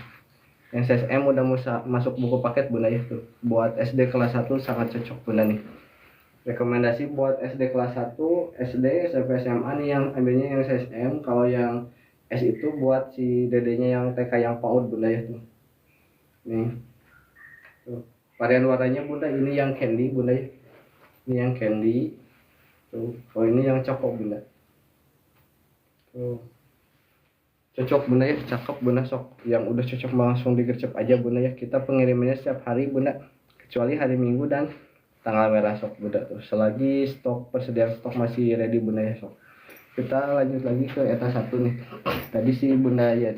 Yang size M udah masuk buku paket bunda ya tuh, buat SD kelas 1 sangat cocok bunda nih. Rekomendasi buat SD kelas 1, SD, SMP, SMA nih yang ambilnya yang size M. Kalau yang S itu buat si dedenya yang TK yang PAUD bunda ya tuh. Nih tuh, varian warnanya bunda, ini yang candy bunda ya, ini yang candy tuh. Oh ini yang cokok bunda tuh, cocok bunda ya, cakep bunda. Sok yang udah cocok langsung digercep aja bunda ya, kita pengirimannya setiap hari bunda kecuali hari Minggu dan tanggal merah sok bunda tuh, selagi persediaan stok masih ready bunda ya. Sok kita lanjut lagi ke ETA 1 nih. Tadi si bunda ya,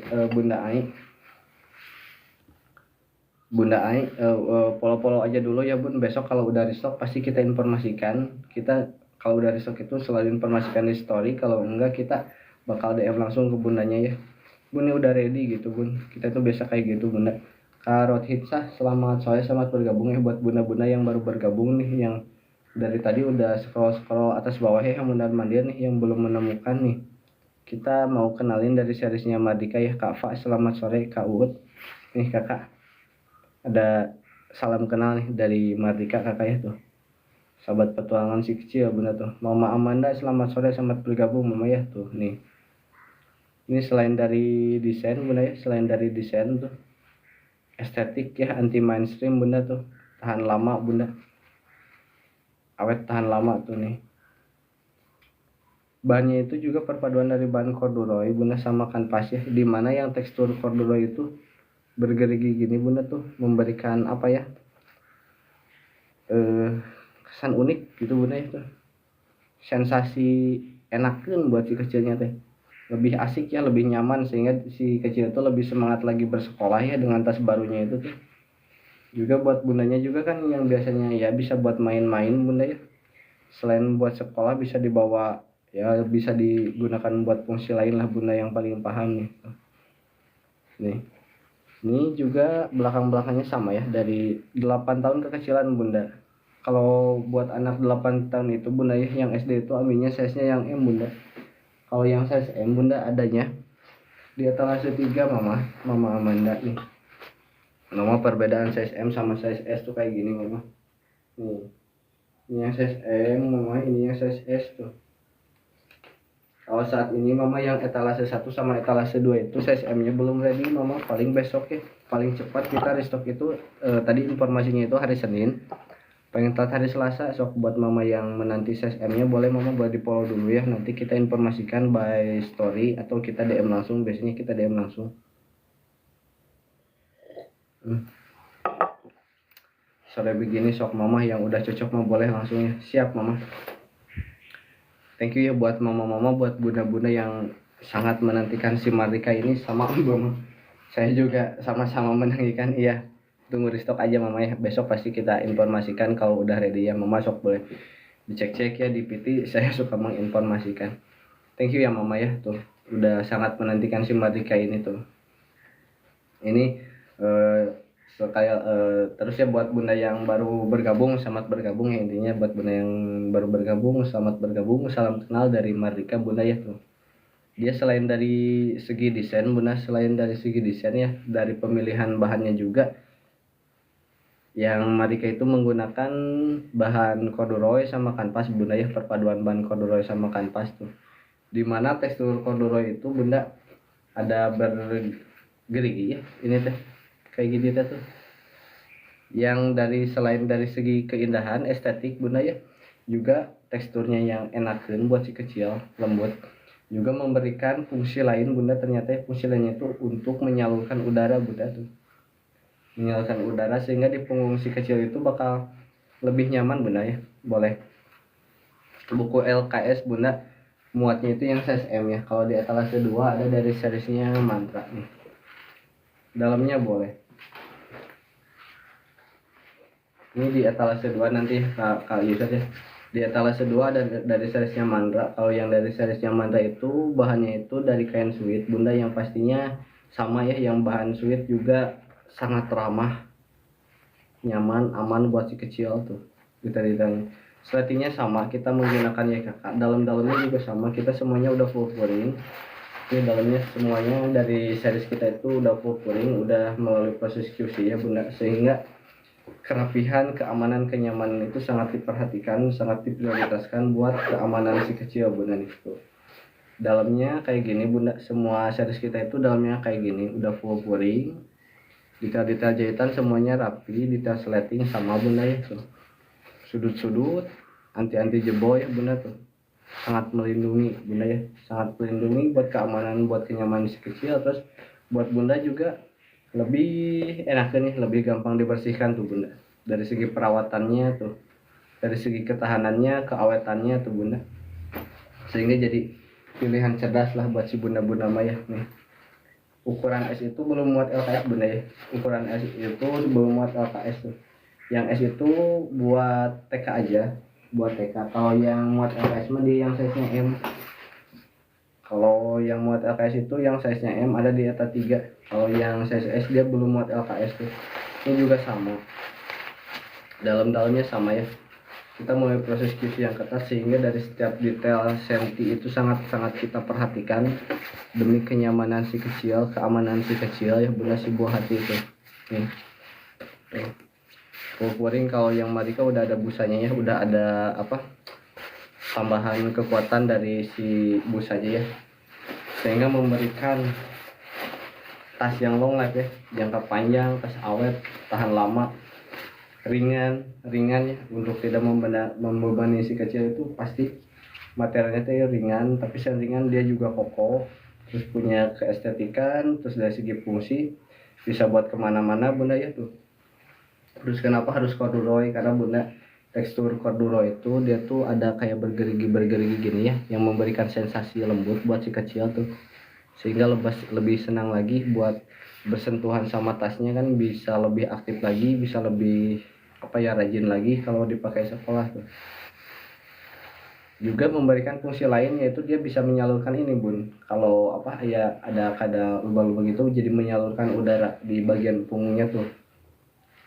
Bunda Ai polo-polo aja dulu ya bun, besok kalau udah restock pasti kita informasikan. Kita kalau udah restock itu selalu informasikan di story, kalau enggak kita bakal DM langsung ke bundanya ya, bun ini udah ready gitu bun. Kita tuh biasa kayak gitu bunda. Karot Hitsah, selamat sore, selamat bergabung ya buat bunda-bunda yang baru bergabung nih, yang dari tadi udah scroll atas bawah ya, yang benar mandir nih, yang belum menemukan nih. Kita mau kenalin dari seriesnya Mardika ya, Kak Fa, selamat sore. Kak Uut nih kakak, ada salam kenal nih dari Mardika kakak ya tuh, sahabat petualangan si kecil bunda tuh. Mama Amanda, selamat sore, selamat bergabung mama ya tuh. Nih ini selain dari desain bunda ya, selain dari desain tuh estetik ya, anti mainstream bunda tuh. tahan lama bunda, awet tahan lama tuh nih. Bahannya itu juga perpaduan dari bahan corduroy bunda sama kanvas ya, dimana yang tekstur corduroy itu bergerigi gini bunda tuh memberikan apa ya, kesan unik gitu bunda itu, sensasi enakan buat si kecilnya teh, lebih asik ya, lebih nyaman, sehingga si kecil itu lebih semangat lagi bersekolah ya dengan tas barunya itu tuh. Juga buat bundanya juga kan yang biasanya ya bisa buat main-main bunda ya, selain buat sekolah bisa dibawa ya, bisa digunakan buat fungsi lain lah bunda yang paling paham nih. Nih, ini juga belakang-belakangnya sama ya, dari 8 tahun kekecilan bunda. Kalau buat anak 8 tahun itu bunda ya, yang SD itu aminnya size-nya yang M bunda. Kalau yang size M bunda adanya di etalase 3 mama Amanda nih. Mama perbedaan size M sama size S tuh kayak gini mama. Nih, ini yang size M mama, ini yang size S tuh. Kalau saat ini mama yang etalase 1 sama etalase 2 itu size M nya belum ready mama, paling besok ya, paling cepat kita restock itu tadi informasinya itu hari Senin, paling telat hari Selasa. Sok buat mama yang menanti size M nya boleh mama buat di follow dulu ya, nanti kita informasikan by story atau kita DM langsung, biasanya kita DM langsung. Sore begini sok mama yang udah cocok mah boleh langsung ya, siap mama. Thank you ya buat mama-mama, buat bunda-bunda yang sangat menantikan si Mardika ini sama mama. Saya juga sama-sama menantikan. Iya, tunggu restock aja mama ya, besok pasti kita informasikan kalau udah ready ya mama. Sok boleh dicek-cek ya di PT, saya suka menginformasikan. Thank you ya mama ya, tuh udah sangat menantikan si Mardika ini tuh. Ini kayak terus ya buat bunda yang baru bergabung, selamat bergabung ya, intinya buat bunda yang baru bergabung selamat bergabung, salam kenal dari Mardika bunda ya tuh. Dia selain dari segi desain bunda, selain dari segi desain ya, dari pemilihan bahannya juga, yang Mardika itu menggunakan bahan corduroy sama kanvas bunda ya, perpaduan bahan corduroy sama kanvas tuh, dimana tekstur corduroy itu bunda ada bergerigi ya, ini teh kayak gini tuh, yang dari selain dari segi keindahan estetik bunda ya, juga teksturnya yang enakan buat si kecil, lembut, juga memberikan fungsi lain bunda. Ternyata fungsi lainnya itu untuk menyalurkan udara bunda tuh, menyalurkan udara sehingga di punggung si kecil itu bakal lebih nyaman bunda ya. Boleh buku LKS bunda, muatnya itu yang size M ya. Kalau di etalase 2 ada dari seriesnya Mantra nih, dalamnya boleh. Ini di etalase 2 nanti Kak Yusuf ya. Di etalase 2 ada dari seriesnya Mandra. Kalau yang dari seriesnya Mandra itu bahannya itu dari kain suede bunda, yang pastinya sama ya, yang bahan suede juga sangat ramah, nyaman, aman buat si kecil tuh. Detail-detailnya sletingnya sama, kita menggunakan ya kakak, dalam-dalamnya juga sama, kita semuanya udah full pouring. Ini dalamnya semuanya dari series kita itu udah full pouring, udah melalui proses QC ya bunda, sehingga kerapihan, keamanan, kenyamanan itu sangat diperhatikan, sangat diprioritaskan buat keamanan si kecil bunda itu. Dalamnya kayak gini bunda, semua series kita itu dalamnya kayak gini, udah full pouring, detail-detail jahitan semuanya rapi, detail sleting sama bunda ya tuh, sudut-sudut anti jebol ya bunda tuh, sangat melindungi bunda ya, sangat melindungi buat keamanan, buat kenyamanan si kecil. Terus buat bunda juga lebih enak nih, lebih gampang dibersihkan tuh bunda, dari segi perawatannya tuh, dari segi ketahanannya, keawetannya tuh bunda, sehingga jadi pilihan cerdas lah buat si bunda-bunda maya nih. Ukuran S itu belum muat LKS bunda ya, ukuran S itu belum muat LKS tuh, yang S itu buat TK aja, buat TK. Kalau yang muat LKS mah dia yang size nya M. Kalau yang muat LKS itu yang size nya M ada di ETA 3. Kalau yang size S dia belum muat LKS tuh. Ini juga sama, dalam-dalamnya sama ya. Kita mulai proses QC yang ketat, sehingga dari setiap detail senti itu sangat-sangat kita perhatikan demi kenyamanan si kecil, keamanan si kecil ya bunda, si buah hati itu nih. Full pouring. Kalau yang Marika udah ada busanya ya, udah ada apa, tambahan kekuatan dari si busanya ya, sehingga memberikan tas yang long life ya, jangka panjang, tas awet, tahan lama. ringan ya, untuk tidak membebani si kecil itu pasti materialnya tuh ringan, tapi selain ringan dia juga kokoh, terus punya keestetikan, terus dari segi fungsi bisa buat kemana-mana bunda ya tuh. Terus kenapa harus corduroy, karena bunda tekstur corduroy itu dia tuh ada kayak bergerigi gini ya, yang memberikan sensasi lembut buat si kecil tuh, sehingga lebih senang lagi buat bersentuhan sama tasnya, kan bisa lebih aktif lagi, bisa lebih apa ya, rajin lagi kalau dipakai sekolah tuh. Juga memberikan fungsi lain, yaitu dia bisa menyalurkan ini bun, kalau apa ya, ada lubang-lubang gitu, jadi menyalurkan udara di bagian punggungnya tuh,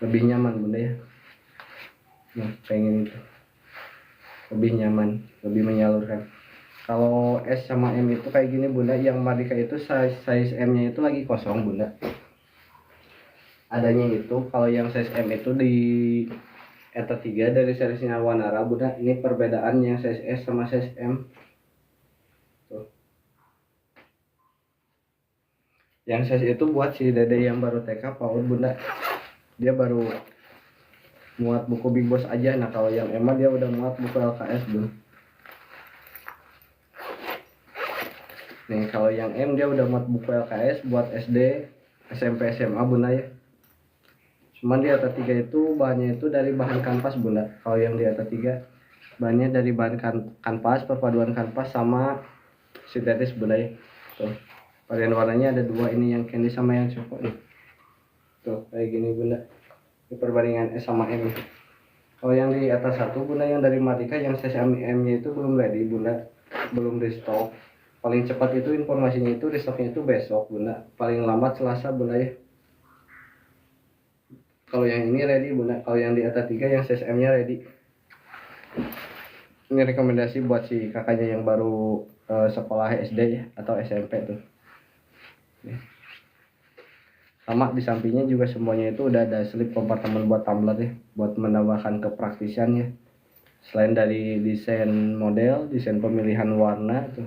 lebih nyaman bunda ya. Nah pengen itu lebih nyaman, lebih menyalurkan. Kalau S sama M itu kayak gini bunda, yang Mardika itu size M nya itu lagi kosong bunda, adanya itu. Kalau yang size M itu di ETA 3 dari seriesnya Wanara bunda. Ini perbedaannya size S sama size M tuh. Yang size itu buat si dede yang baru TK PAUD bunda, dia baru muat buku Big Boss aja. Nah kalau yang M dia udah muat buku LKS bunda. Nih kalau yang M dia udah muat buku LKS buat SD, SMP, SMA bunda ya. Cuman di ETA 3 itu bahannya itu dari bahan kanvas bunda. Kalau yang di ETA 3 bahannya dari bahan kanvas, perpaduan kanvas sama sintetis bunda ya. Tuh varian warnanya ada dua, ini yang candy sama yang coklat nih. Tuh kayak gini bunda, ini perbandingan S sama M. Kalau yang di atas satu bunda, yang dari Mardika yang size M nya itu belum ready bunda, belum di stok. Paling cepat itu informasinya itu di stoknya itu besok bunda, paling lambat Selasa bunda ya. Kalau yang ini ready bunda, kalau yang di atas 3 yang size M nya ready. Ini rekomendasi buat si kakaknya yang baru sekolah SD ya, atau SMP tuh. Sama di sampingnya juga semuanya itu udah ada slip kompartemen buat tumbler ya, buat menambahkan kepraktisan ya. Selain dari desain model, desain pemilihan warna tuh,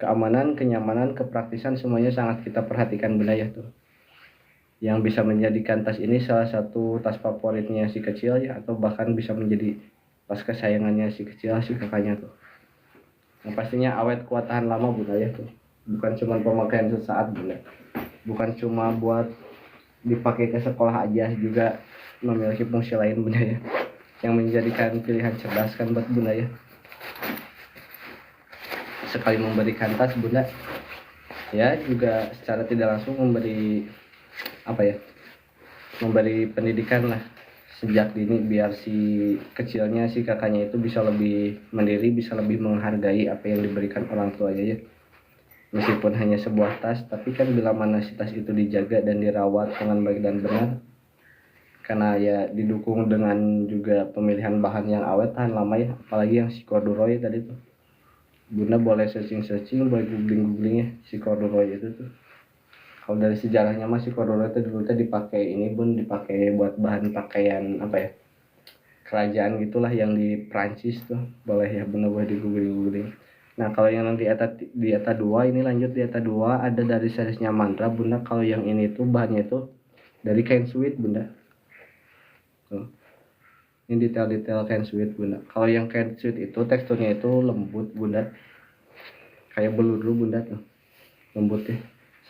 keamanan, kenyamanan, kepraktisan semuanya sangat kita perhatikan bunda ya tuh, yang bisa menjadikan tas ini salah satu tas favoritnya si kecil ya, atau bahkan bisa menjadi tas kesayangannya si kecil, si kakaknya tuh. Yang pastinya awet, kuat, tahan lama bunda ya tuh, bukan cuma pemakaian sesaat bunda, bukan cuma buat dipakai ke sekolah aja, juga memiliki fungsi lain bunda ya, yang menjadikan pilihan cerdas kan buat bunda ya. Sekali memberikan tas bunda ya, juga secara tidak langsung memberi apa ya, memberi pendidikan lah sejak dini, biar si kecilnya, si kakaknya itu bisa lebih mandiri, bisa lebih menghargai apa yang diberikan orang tuanya ya. Meskipun hanya sebuah tas, tapi kan bila mana si tas itu dijaga dan dirawat dengan baik dan benar, karena ya didukung dengan juga pemilihan bahan yang awet tahan lama ya, apalagi yang si corduroy tadi tuh. Bunda boleh searching, boleh googling ya si corduroy itu tuh. Kalau dari sejarahnya mah si corduroy itu dulu tuh dipakai ini bun, dipakai buat bahan pakaian apa ya, kerajaan gitulah yang di Prancis tuh. Boleh ya bunda, boleh di googling. Nah kalau yang di ETA 2 ini, lanjut di ETA 2 ada dari seriesnya Mantra bunda. Kalau yang ini tuh bahannya itu dari kain sweet bunda tuh. Ini detail-detail kain sweet bunda. Kalau yang kain sweet itu teksturnya itu lembut bunda, kayak beluru bunda tuh, lembut ya.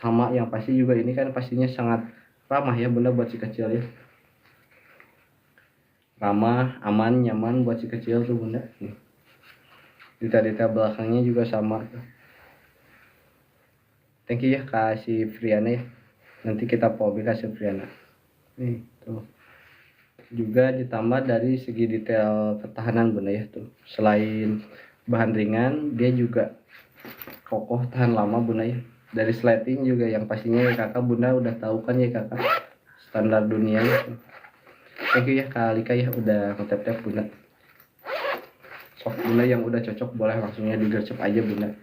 Sama yang pasti juga ini kan pastinya sangat ramah ya bunda buat si kecil ya, ramah, aman, nyaman buat si kecil tuh bunda. Detail-detail belakangnya juga sama tuh. Thank you ya kasih Friana ya, nanti kita publikasi Friana nih tuh. Juga ditambah dari segi detail ketahanan bunda ya tuh, selain bahan ringan dia juga kokoh tahan lama bunda ya. Dari slating juga yang pastinya ya kakak bunda udah tahu kan ya kakak, standar dunia ya. Thank you ya Kak Alika ya udah ngetep bunda. Sok bunda yang udah cocok boleh langsungnya digercep aja bunda.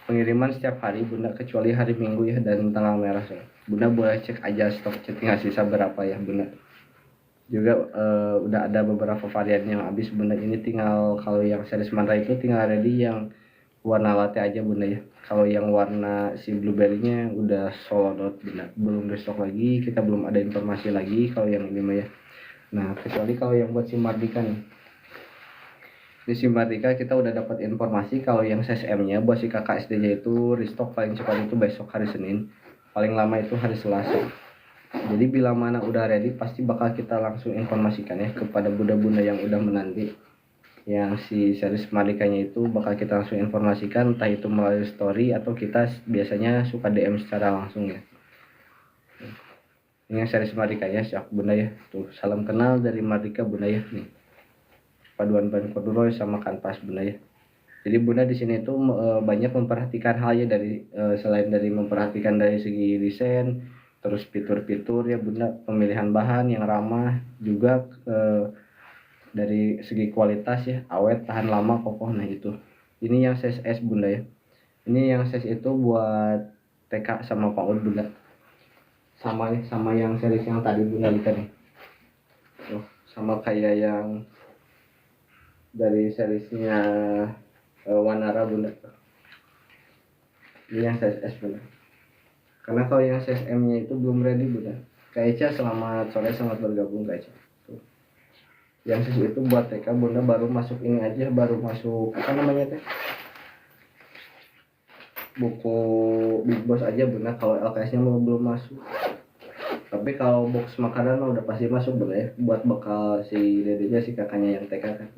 Pengiriman setiap hari bunda, kecuali hari Minggu ya dan tanggal merah so. Bunda boleh cek aja stok tinggal sisa berapa ya bunda. Juga udah ada beberapa varian yang habis bunda. Ini tinggal kalau yang series Mantra itu tinggal ready yang warna latte aja bunda ya. Kalau yang warna si blueberry-nya udah sold out bunda, belum restock lagi, kita belum ada informasi lagi kalau yang ini mah ya. Nah kecuali kalau yang buat si Mardika nih, di si Mardika kita udah dapat informasi kalau yang SSM nya buat si kakak SD nya itu restock paling cepat itu besok hari Senin, paling lama itu hari Selasa. Jadi bila mana udah ready pasti bakal kita langsung informasikan ya kepada bunda-bunda yang udah menanti. Yang si series Mardikanya itu bakal kita langsung informasikan, entah itu melalui story atau kita biasanya suka DM secara langsung ya. Ini yang series Mardika ya, siap bunda ya. Tuh salam kenal dari Mardika bunda ya. Nih paduan ban corduroy sama kanvas bunda ya. Jadi bunda di sini itu banyak memperhatikan hal ya dari selain dari memperhatikan dari segi desain, terus fitur-fitur ya bunda, pemilihan bahan yang ramah juga dari segi kualitas ya, awet, tahan lama, kokoh. Nah itu. Ini yang size S bunda ya. Ini yang size itu buat TK sama PAUD bunda. Sama nih, sama yang series yang tadi bunda lihat nih. Tuh, sama kayak yang dari seriesnya Wanara bunda. Ini yang size S bunda. Karena kalau yang size M nya itu belum ready bunda. Kak Eca selamat sore, selamat bergabung Kak Eca. Tuh. Yang size itu buat TK bunda baru masuk ini aja, baru masuk apa namanya teh, buku Big Boss aja bunda. Kalau LKS nya belum masuk, tapi kalau box makanan mah udah pasti masuk bunda ya, buat bekal si dedenya si kakaknya yang TK kan.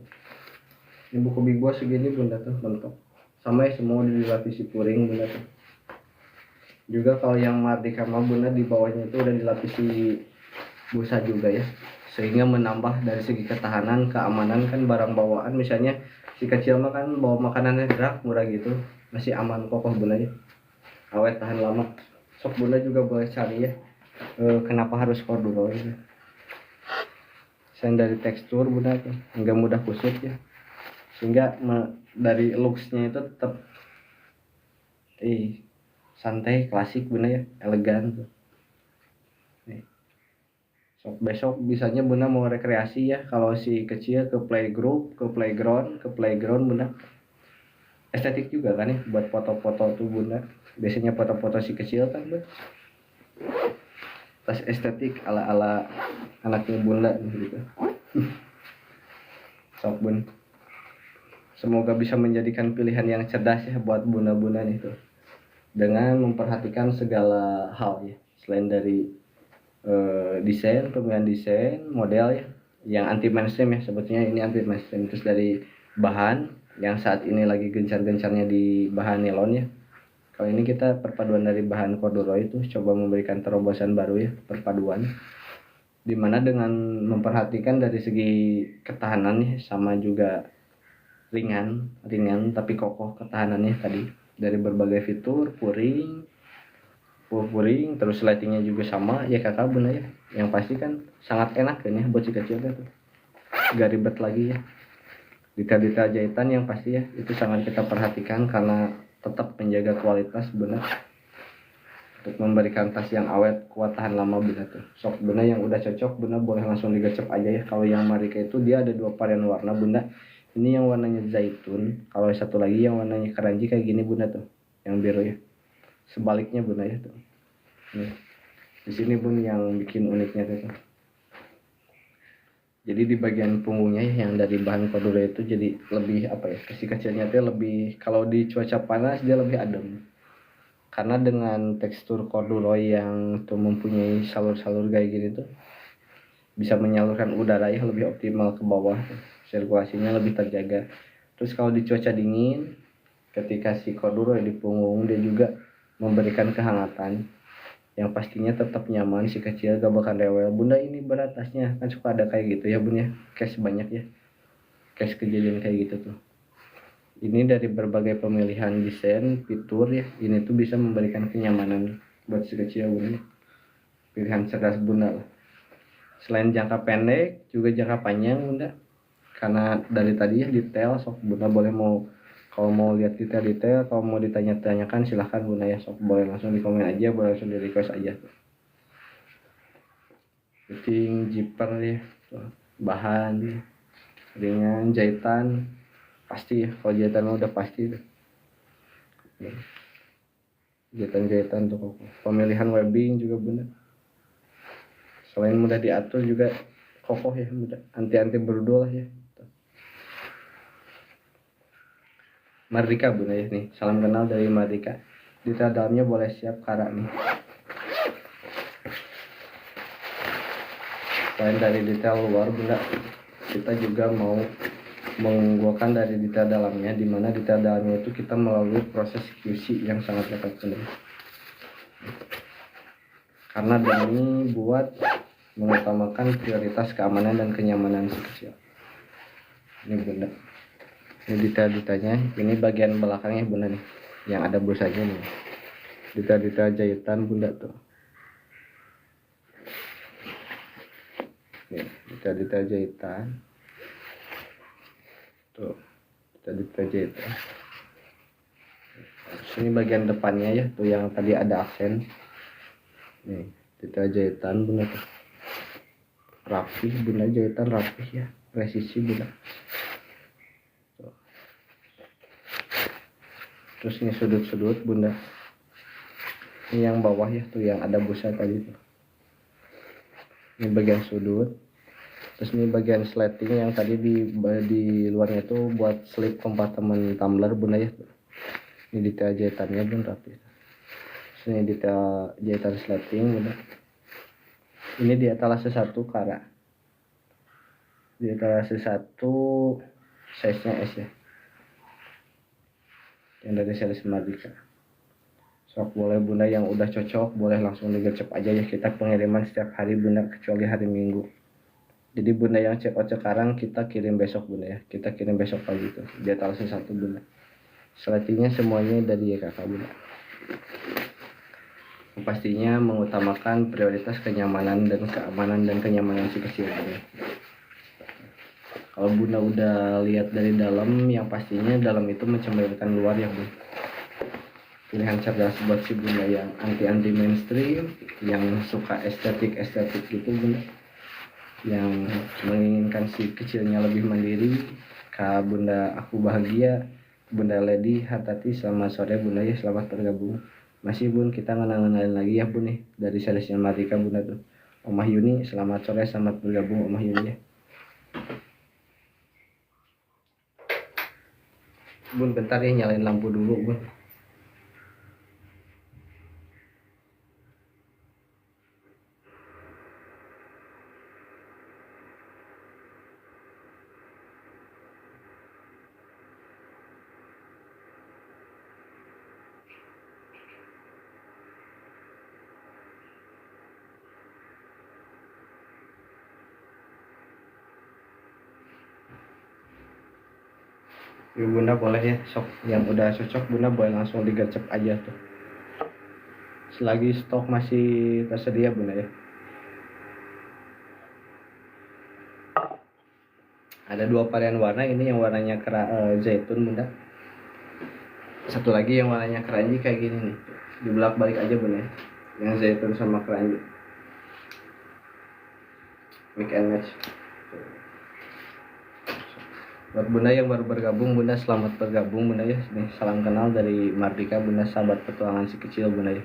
Ini buku Big Boss segini bunda tuh mentok, sama ya semua udah dilapisi puring bunda tuh. Juga kalau yang Mardika mah bunda di bawahnya itu udah dilapisi busa juga ya, sehingga menambah dari segi ketahanan, keamanan kan barang bawaan. Misalnya si kecil mah kan bawa makanannya gerak murah gitu, masih aman kokoh bunda ya, awet tahan lama. Sok bunda juga boleh cari ya kenapa harus corduroy ya. Selain dari tekstur bunda tuh nggak mudah kusut ya, sehingga dari looksnya itu tetap santai, klasik bunda ya, elegan tuh. Nih. Besok bisanya bunda mau rekreasi ya, kalau si kecil ke playgroup, ke playground bunda. Estetik juga kan ya buat foto-foto tuh bunda. Biasanya foto-foto si kecil kan bunda. Tas estetik ala-ala anaknya bunda gitu. Sok bun. Semoga bisa menjadikan pilihan yang cerdas ya buat bunda-bunda nih tuh. Dengan memperhatikan segala hal ya, selain dari desain, pemilihan desain, model ya, yang anti mainstream ya, sebetulnya ini anti mainstream. Terus dari bahan yang saat ini lagi gencar-gencarnya di bahan nilon ya. Kali ini kita perpaduan dari bahan corduroy itu coba memberikan terobosan baru ya, perpaduan. Dimana dengan memperhatikan dari segi ketahanan ya, sama juga ringan tapi kokoh ketahanannya tadi, dari berbagai fitur, puring, terus lightingnya juga sama ya kakak bunda ya, yang pasti kan sangat enak kan ya buat si kecil tuh, gak ribet lagi ya. Detail-detail jahitan yang pasti ya itu sangat kita perhatikan karena tetap menjaga kualitas benar, untuk memberikan tas yang awet, kuat, tahan lama benar tuh. Sok bunda yang udah cocok bunda boleh langsung digecep aja ya. Kalau yang Marika itu dia ada 2 varian warna bunda. Ini yang warnanya zaitun, kalau satu lagi yang warnanya keranji kayak gini bunda tuh, yang biru ya. Sebaliknya bunda ya tuh. Nih. Di sini bun yang bikin uniknya tuh. Jadi di bagian punggungnya yang dari bahan corduroy itu jadi lebih apa ya, kecil-kecilnya tuh lebih, kalau di cuaca panas dia lebih adem. Karena dengan tekstur corduroy yang tuh mempunyai salur-salur kayak gini tuh bisa menyalurkan udara ya lebih optimal ke bawah, sirkulasinya lebih terjaga. Terus kalau di cuaca dingin, ketika si corduroy di punggung dia juga memberikan kehangatan yang pastinya tetap nyaman, si kecil gak bakal rewel. Bunda ini berat tasnya, kan suka ada kayak gitu ya bun ya, case banyak ya, case kejadian kayak gitu tuh. Ini dari berbagai pemilihan desain, fitur ya, ini tuh bisa memberikan kenyamanan buat si kecil bunda. Pilihan cerdas bunda lah. Selain jangka pendek juga jangka panjang bunda, karena dari tadi ya detail, sok bunda boleh mau, kalau mau lihat detail-detail, kalau mau ditanya-tanyakan silahkan bunda ya, sok boleh langsung di komen aja, boleh langsung di request aja. Fitting zipper ya, bahan ringan, jahitan pasti ya, kalau jahitan udah pasti tuh. Jahitan tuh, pemilihan webbing juga bener. Selain mudah diatur juga kokoh ya bunda, anti brudol lah ya. Mardika bunda ya nih, salam kenal dari Mardika. Detail dalamnya boleh siap kara nih. Selain dari detail luar bunda, kita juga mau mengunggulkan dari detail dalamnya, di mana detail dalamnya itu kita melalui proses QC yang sangat ketat bunda. Karena demi buat mengutamakan prioritas keamanan dan kenyamanan si kecil. Ini bunda, ini detail-detailnya, ini bagian belakangnya bunda nih, yang ada busanya nih, detail-detail jahitan bunda tuh. Nih, detail-detail jahitan tuh, detail-detail jahitan. Ini bagian depannya ya tuh, yang tadi ada aksen. Nih, detail jahitan bunda tuh, rapi bunda, jahitan rapi ya, presisi bunda. Tuh. Terus ini sudut-sudut bunda, ini yang bawah ya tuh, yang ada busa tadi tuh. Ini bagian sudut. Terus ini bagian slating yang tadi di luarnya itu buat slip kompartemen tumbler bunda ya. Ini detail jahitannya bunda rapi. Terus ini detail jahitan slating bunda. Ini di etalase 1 kara. Di etalase 1 size-nya S ya. Yang dari series Mardika. Sok boleh bunda yang udah cocok boleh langsung digercep aja ya, kita pengiriman setiap hari bunda kecuali hari Minggu. Jadi bunda yang check out sekarang kita kirim besok bunda ya, kita kirim besok pagi tuh di etalase 1 bunda. Slatingnya semuanya dari YKK bunda. Pastinya mengutamakan prioritas kenyamanan dan keamanan dan kenyamanan si kecil bunda. Kalau bunda udah lihat dari dalam, yang pastinya dalam itu mencerminkan luar ya bunda. Pilihan cerdas buat si bunda yang anti mainstream, yang suka estetik gitu bunda, yang menginginkan si kecilnya lebih mandiri. Kak bunda aku bahagia, bunda Lady Hartati, selamat sore bunda ya, selamat bergabung. Masih bun, kita ngenalin lagi ya bun nih, dari seriesnya Mardika bunda tuh. Omah Yuni, selamat sore, selamat bergabung Omah Yuni ya. Bun bentar ya, nyalain lampu dulu bun. Ya, bunda boleh ya, sok yang udah cocok bunda boleh langsung digercep aja tuh. Selagi stok masih tersedia bunda ya. Ada 2 varian warna, ini yang warnanya zaitun bunda. Satu lagi yang warnanya keranji kayak gini nih, dibelak balik aja bunda ya, yang zaitun sama keranji, mix and match. Buat bunda yang baru bergabung bunda, selamat bergabung bunda ya. Nih, salam kenal dari Mardika bunda, sahabat petualangan si kecil bunda ya.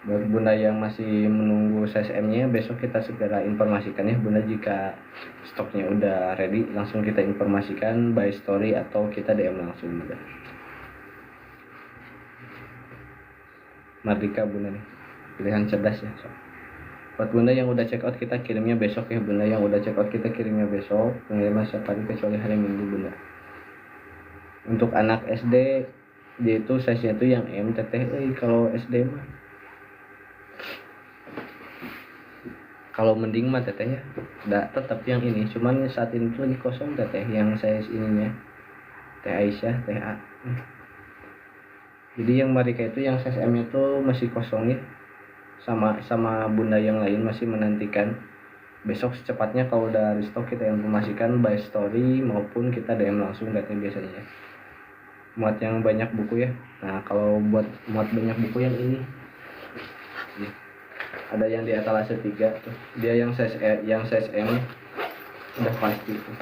Buat bunda yang masih menunggu CSM-nya, besok kita segera informasikan ya bunda. Jika stoknya udah ready, langsung kita informasikan by story atau kita DM langsung bunda. Mardika bunda nih, pilihan cerdas ya. Buat bunda yang udah check out, kita kirimnya besok ya bunda. Yang udah check out kita kirimnya besok, pengiriman setiap hari kecuali hari Minggu bunda. Untuk anak SD dia itu size nya itu yang M teteh. Kalau SD mah, kalau mending mah teteh ya, tetap yang ini, cuman saat ini tuh lagi kosong teteh yang size ininya, teh Aisyah, teh A. Jadi yang Marika itu yang size M itu masih kosong ya, sama bunda yang lain masih menantikan. Besok secepatnya kalau udah restock kita informasikan by story maupun kita DM langsung datanya biasanya ya. Muat yang banyak buku ya. Nah kalau buat muat banyak buku yang ini ya, ada yang di etalase 3 tuh, dia yang size M udah pasti tuh.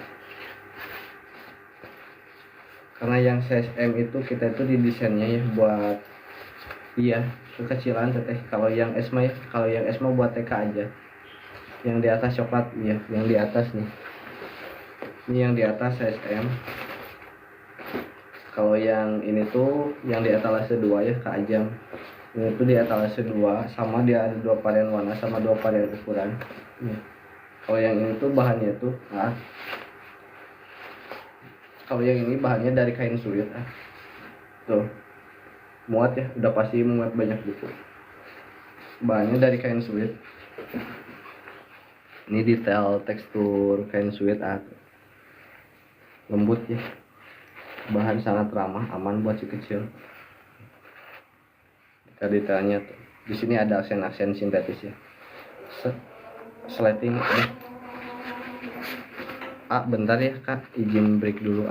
Karena yang size M itu kita itu didesainnya ya buat Iya, kekecilan teteh. Kalau yang es mah ya, kalau yang es mah buat TK aja. Yang di atas coklat, iya, yang di atas nih. Ini yang di atas SM. Kalau yang ini tuh yang di etalase 2 ya Kak Ajam. Ini tuh di etalase 2 sama dia ada dua varian warna sama dua varian ukuran. Nih. Kalau yang ini tuh bahannya tuh kalau yang ini bahannya dari kain suwit tuh muat ya, udah pasti muat banyak buku. Bahannya dari kain suwit. Ini detail tekstur kain suwit lembut ya. Bahan sangat ramah, aman buat si kecil. Detailnya tuh. Di sini ada aksen-aksen sintetis ya. Slating. Bentar ya Kak, izin break dulu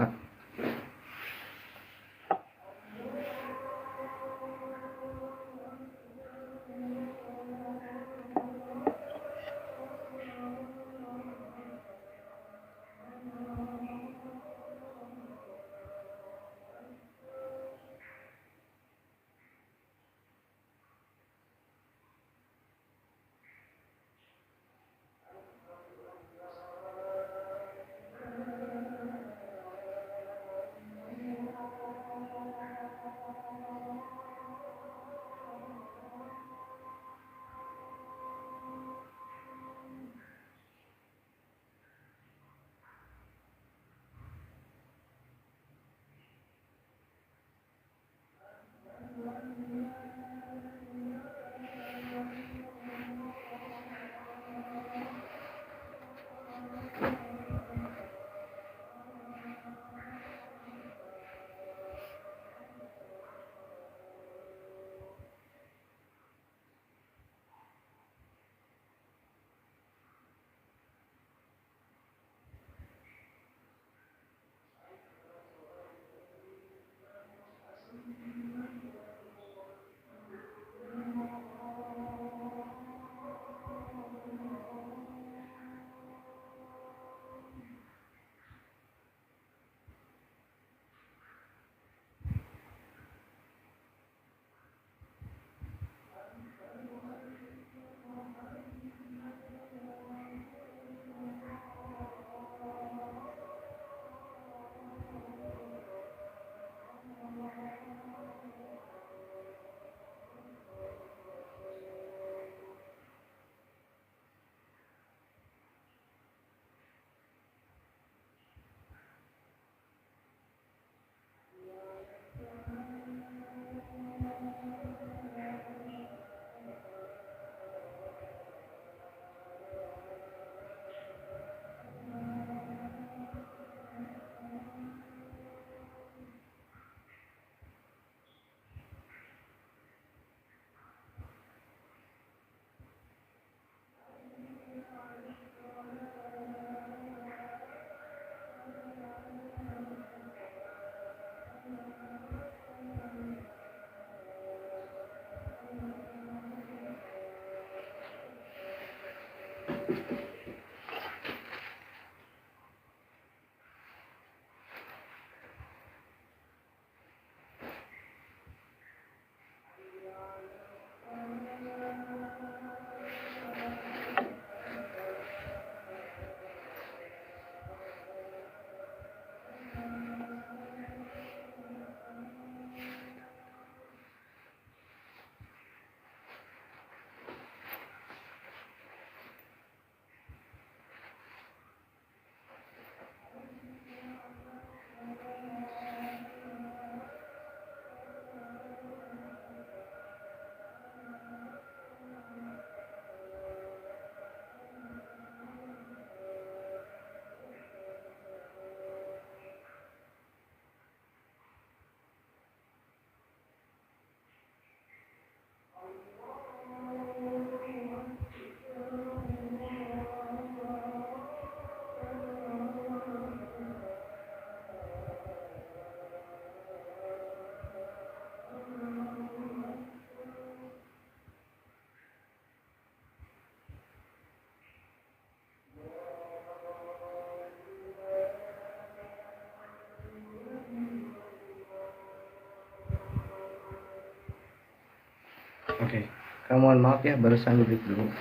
Oke. Mohon maaf ya, barusan duduk dulu.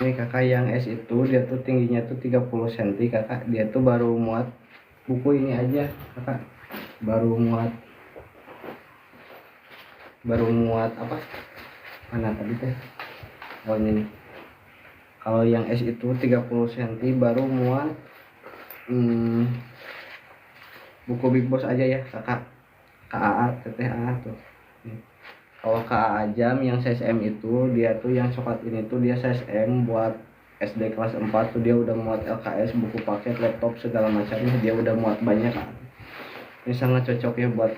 Ini kakak yang S itu dia tuh tingginya tuh 30 cm kakak. Dia tuh baru muat buku ini aja kakak. Baru muat apa? Mana tadi teh? Oh ini nih. Kalau yang S itu 30 cm baru muat buku Big Boss aja ya kakak. KAA, TTA tuh. Kalau KAA Jam yang size M itu dia tuh yang coklat ini tuh dia size M buat SD kelas 4 tuh dia udah muat LKS, buku paket, laptop segala macamnya dia udah muat banyak kan. Ini sangat cocok ya buat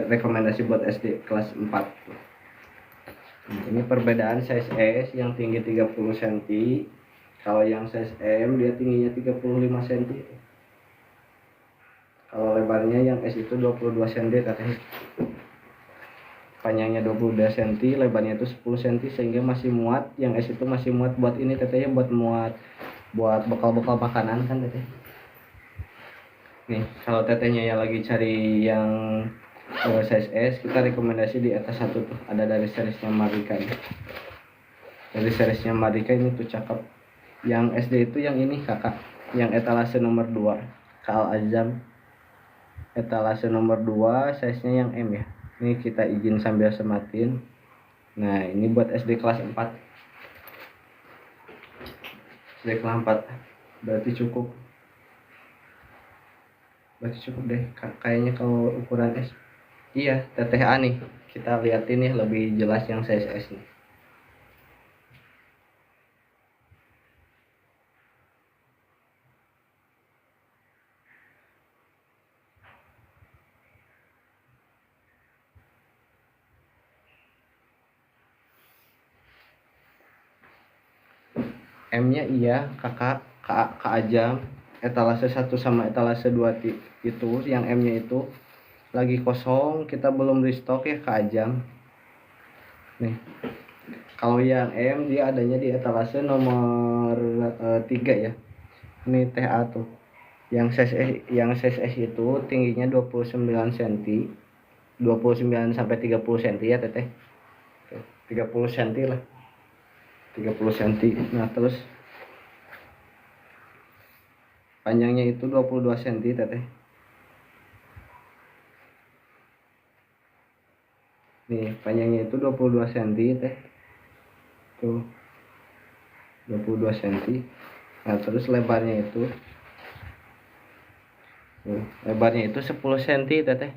rekomendasi buat SD kelas 4 tuh. Ini perbedaan size S yang tinggi 30 cm. Kalau yang size M dia tingginya 35 cm. Kalau lebarnya yang S itu 22 cm katanya. Panjangnya 22 cm, lebarnya itu 10 cm sehingga masih muat. Yang S itu masih muat buat ini tetehnya buat bekal-bekal makanan kan teteh. Nih, kalau tetehnya yang lagi cari yang size S, kita rekomendasi di atas satu tuh. Ada dari seriesnya Marika ya. Dari seriesnya Marika ini tuh cakep. Yang SD itu yang ini kakak, yang etalase nomor 2 Kal Azam. Etalase nomor 2 size-nya yang M ya. Ini kita izin sambil sematin. Nah, ini buat SD kelas 4. SD kelas 4. Berarti cukup deh. Kayaknya kalau ukuran S. Iya, TTH nih. Kita liatin nih lebih jelas yang size S nih. M-nya iya, kakak, Ajam. Etalase 1 sama etalase 2 itu yang M-nya itu lagi kosong, kita belum restock ya Kak Ajam. Nih. Kalau yang M dia adanya di etalase nomor 3 ya. Ini TA tuh. Yang size S itu tingginya 29 cm. 29 sampai 30 cm ya teteh. 30 cm lah. 30 cm. Nah, terus panjangnya itu 22 cm teteh. Nih, panjangnya itu 22 cm teh. Tuh. 22 cm. Nah, terus lebarnya itu lebarnya itu 10 cm teteh.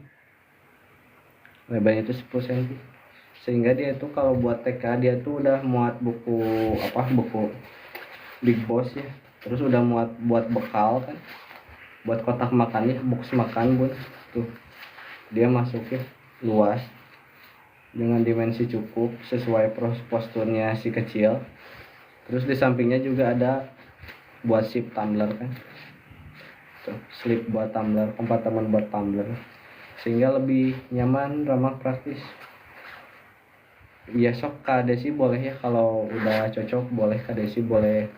Lebarnya itu 10 cm. Sehingga dia itu kalau buat TK dia tuh udah muat buku Big Boss ya. Terus udah muat buat bekal kan. Buat kotak makannya, box makan bun. Tuh. Dia masuknya luas dengan dimensi cukup sesuai posturnya si kecil. Terus di sampingnya juga ada buat sip tumbler kan. Tuh, slip buat tumbler, kompartemen buat tumbler. Sehingga lebih nyaman, ramah, praktis. Ya sok Kak Desi boleh ya, kalau udah cocok boleh Kak Desi boleh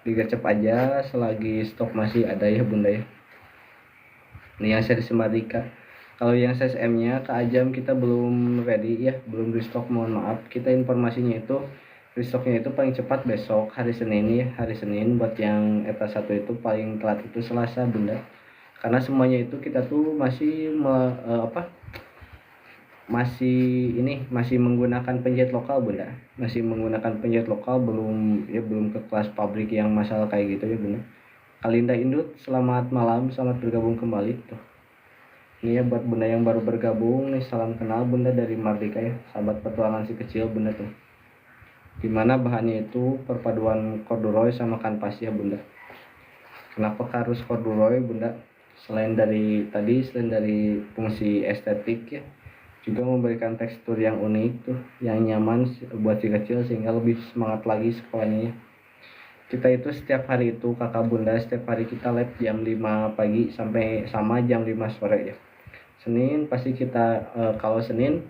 digercep aja selagi stok masih ada ya bunda ya. Ini yang size Marika. Kalau yang size M nya Kak Ajam kita belum ready ya, belum restock, mohon maaf. Kita informasinya itu restocknya itu paling cepat besok hari Senin ya, hari Senin. Buat yang ETA 1 itu paling telat itu Selasa bunda, karena semuanya itu kita tuh masih masih menggunakan penjahit lokal bunda, masih menggunakan penjahit lokal, belum ke kelas pabrik yang masalah kayak gitu ya bunda. Kalinda Indut, selamat malam, selamat bergabung kembali tuh. Ini ya buat bunda yang baru bergabung nih, salam kenal bunda dari Mardika ya, sahabat petualangan si kecil bunda tuh. Dimana bahannya itu perpaduan corduroy sama kanvas ya bunda. Kenapa harus corduroy bunda? Selain dari fungsi estetik ya, juga memberikan tekstur yang unik tuh, yang nyaman buat si kecil sehingga lebih semangat lagi sekolahnya. Kita itu setiap hari itu kakak bunda, setiap hari kita lab jam 5 pagi sampai sama jam 5 sore ya. Senin pasti kita kalau Senin,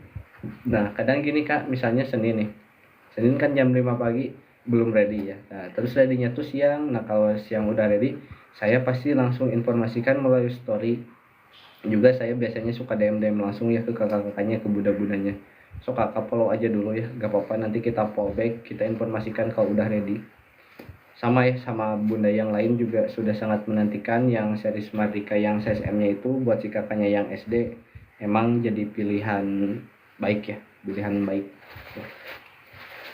nah kadang gini kak, misalnya Senin nih, Senin kan jam 5 pagi belum ready ya. Nah, terus ready-nya tuh siang. Nah, kalau siang udah ready, saya pasti langsung informasikan melalui story. Juga saya biasanya suka DM langsung ya ke kakak-kakaknya, ke bunda-bundanya. So kakak follow aja dulu ya, gak apa-apa, nanti kita fallback, kita informasikan kalau udah ready. Sama ya, sama bunda yang lain juga sudah sangat menantikan yang series Mardika yang CSM nya itu buat si kakaknya yang SD. Emang jadi pilihan baik ya, pilihan baik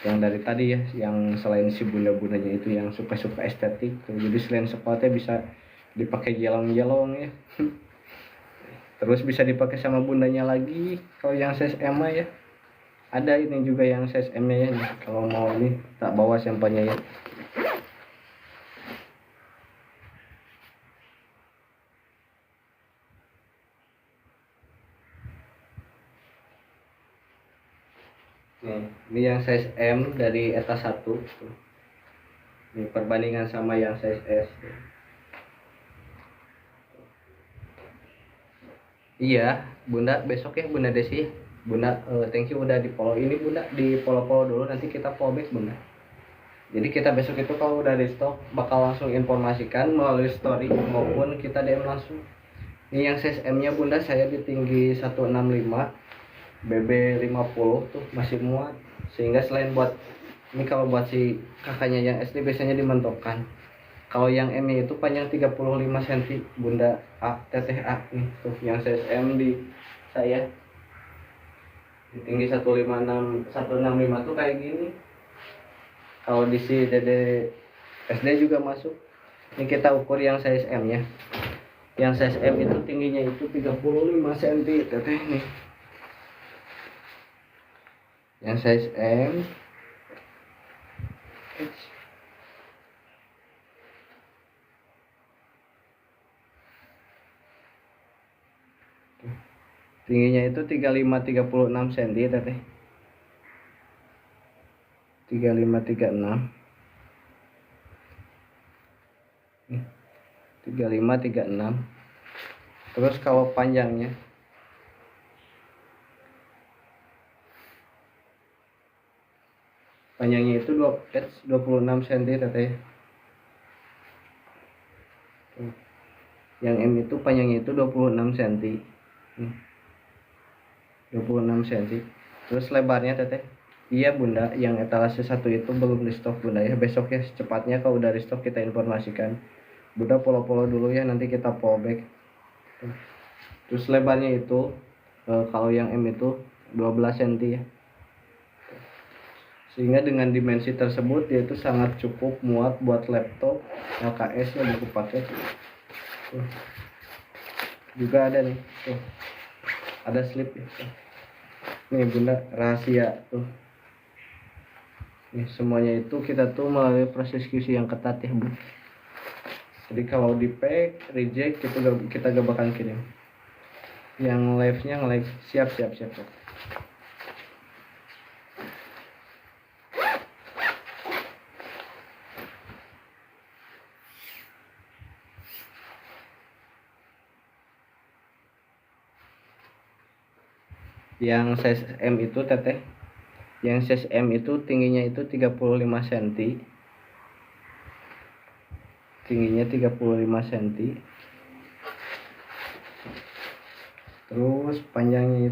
yang dari tadi ya, yang selain si bunda-bundanya itu yang suka-suka estetik tuh. Jadi selain sepatnya bisa dipakai jelong-jelong ya. Terus bisa dipakai sama bundanya lagi kalau yang size M ya. Ada ini juga yang size M nya ya nih. Kalau mau ini tak bawa sampelnya ya. Nih, ini yang size M dari ETA 1 tuh. Ini perbandingan sama yang size S. Iya, Bunda, besok ya Bunda Desi. Bunda, thank you udah di follow ini Bunda, di follow dulu, nanti kita follow back Bunda. Jadi kita besok itu kalau udah restock bakal langsung informasikan melalui story maupun kita DM langsung. Ini yang size M nya Bunda saya di tinggi 165, BB 50 tuh masih muat. Sehingga selain buat ini, kalau buat si kakaknya yang SD biasanya dimentokkan. Kalau yang M itu panjang 35 cm Bunda A, teteh A nih tuh yang size M di saya. Di tinggi 165 tuh kayak gini. Kalau di si Dede SD juga masuk. Ini kita ukur yang size M nya. Yang size M itu tingginya itu 35 cm teteh nih. Yang size M tingginya itu 35-36 cm teteh. 35-36. 35-36. Terus kalau panjangnya itu 26 cm teteh. Yang M itu panjangnya itu 26 cm. 26 cm. Terus lebarnya teteh. Iya Bunda, yang etalase 1 itu belum di stok Bunda ya. Besok ya secepatnya kalau udah di stok kita informasikan. Bunda follow dulu ya, nanti kita back. Terus lebarnya itu kalau yang M itu 12 cm ya. Sehingga dengan dimensi tersebut dia itu sangat cukup muat buat laptop LKS ya, buku paket. Juga ada nih tuh, ada slip ya. Nih Bunda, rahasia tuh. Nih semuanya itu kita tuh melalui proses QC yang ketat ya Bu. Jadi kalau di pack reject kita gak bakal kirim. Yang live-nya nge-live siap. Yang size M itu teteh, yang size M itu tingginya itu 35 cm. Tingginya 35 cm. Terus panjangnya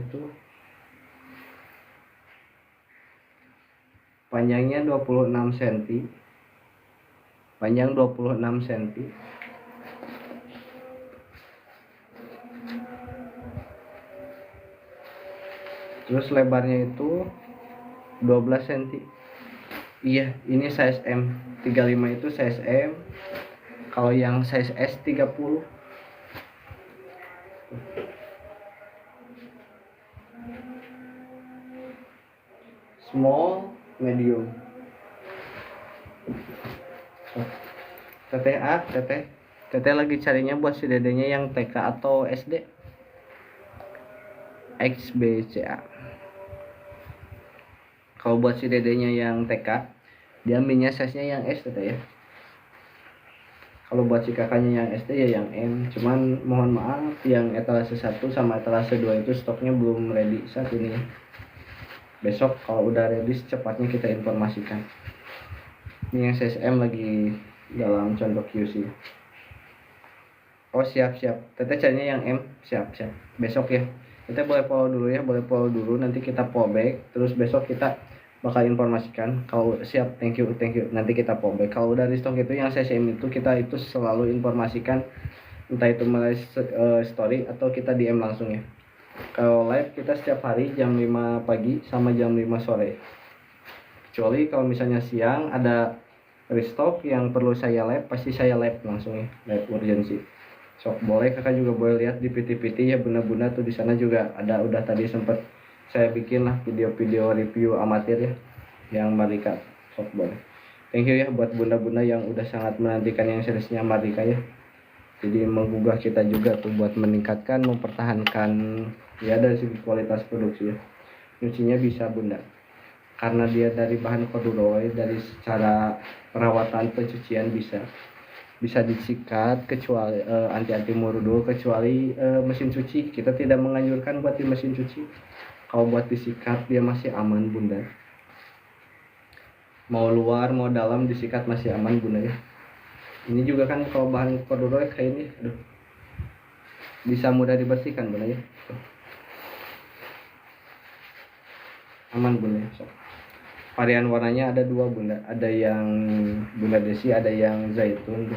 26 cm. Panjang 26 cm. Terus lebarnya itu 12 cm. Iya, ini size M. 35 itu size M. Kalau yang size S 30. Small, medium. Teteh lagi carinya buat si dedenya yang TK atau SD. XBCA. Kalau buat si dedenya yang TK, dia ambilnya size-nya yang S teteh ya. Kalau buat si kakaknya yang SD ya yang M. Cuman mohon maaf yang etalase 1 sama etalase 2 itu stoknya belum ready saat ini. Besok kalau udah ready secepatnya kita informasikan. Ini yang size M lagi dalam contoh QC. Oh siap. Teteh carinya yang M. Siap. Besok ya. Kita boleh follow dulu ya, boleh follow dulu, nanti kita fallback, terus besok kita bakal informasikan. Kalau siap, thank you, nanti kita fallback. Kalau dari stok itu yang CCM itu kita itu selalu informasikan, entah itu melalui story atau kita DM langsung ya. Kalau live kita setiap hari jam 5 pagi sama jam 5 sore. Kecuali kalau misalnya siang ada restock yang perlu saya live, pasti saya live langsung ya, live urgensi. Sok boleh, kakak juga boleh lihat di PT-PT ya, bunda-bunda tuh di sana juga ada, udah tadi sempet saya bikin lah video-video review amatir ya yang Marika. Sok boleh. Thank you ya buat bunda-bunda yang udah sangat menantikan yang seriesnya Marika ya. Jadi menggugah kita juga tuh buat meningkatkan, mempertahankan ya dari segi kualitas produksi ya. Nyucinya bisa bunda, karena dia dari bahan corduroy, dari secara perawatan pencucian bisa disikat, kecuali anti murudul, kecuali mesin cuci kita tidak menganjurkan buat di mesin cuci. Kalau buat disikat dia masih aman bunda, mau luar mau dalam disikat masih aman bunda ya. Ini juga kan kalau bahan corduroy kayak ini, aduh, bisa mudah dibersihkan bunda ya. Aman bunda ya. Varian warnanya ada 2 bunda, ada yang bunda desi, ada yang zaitun.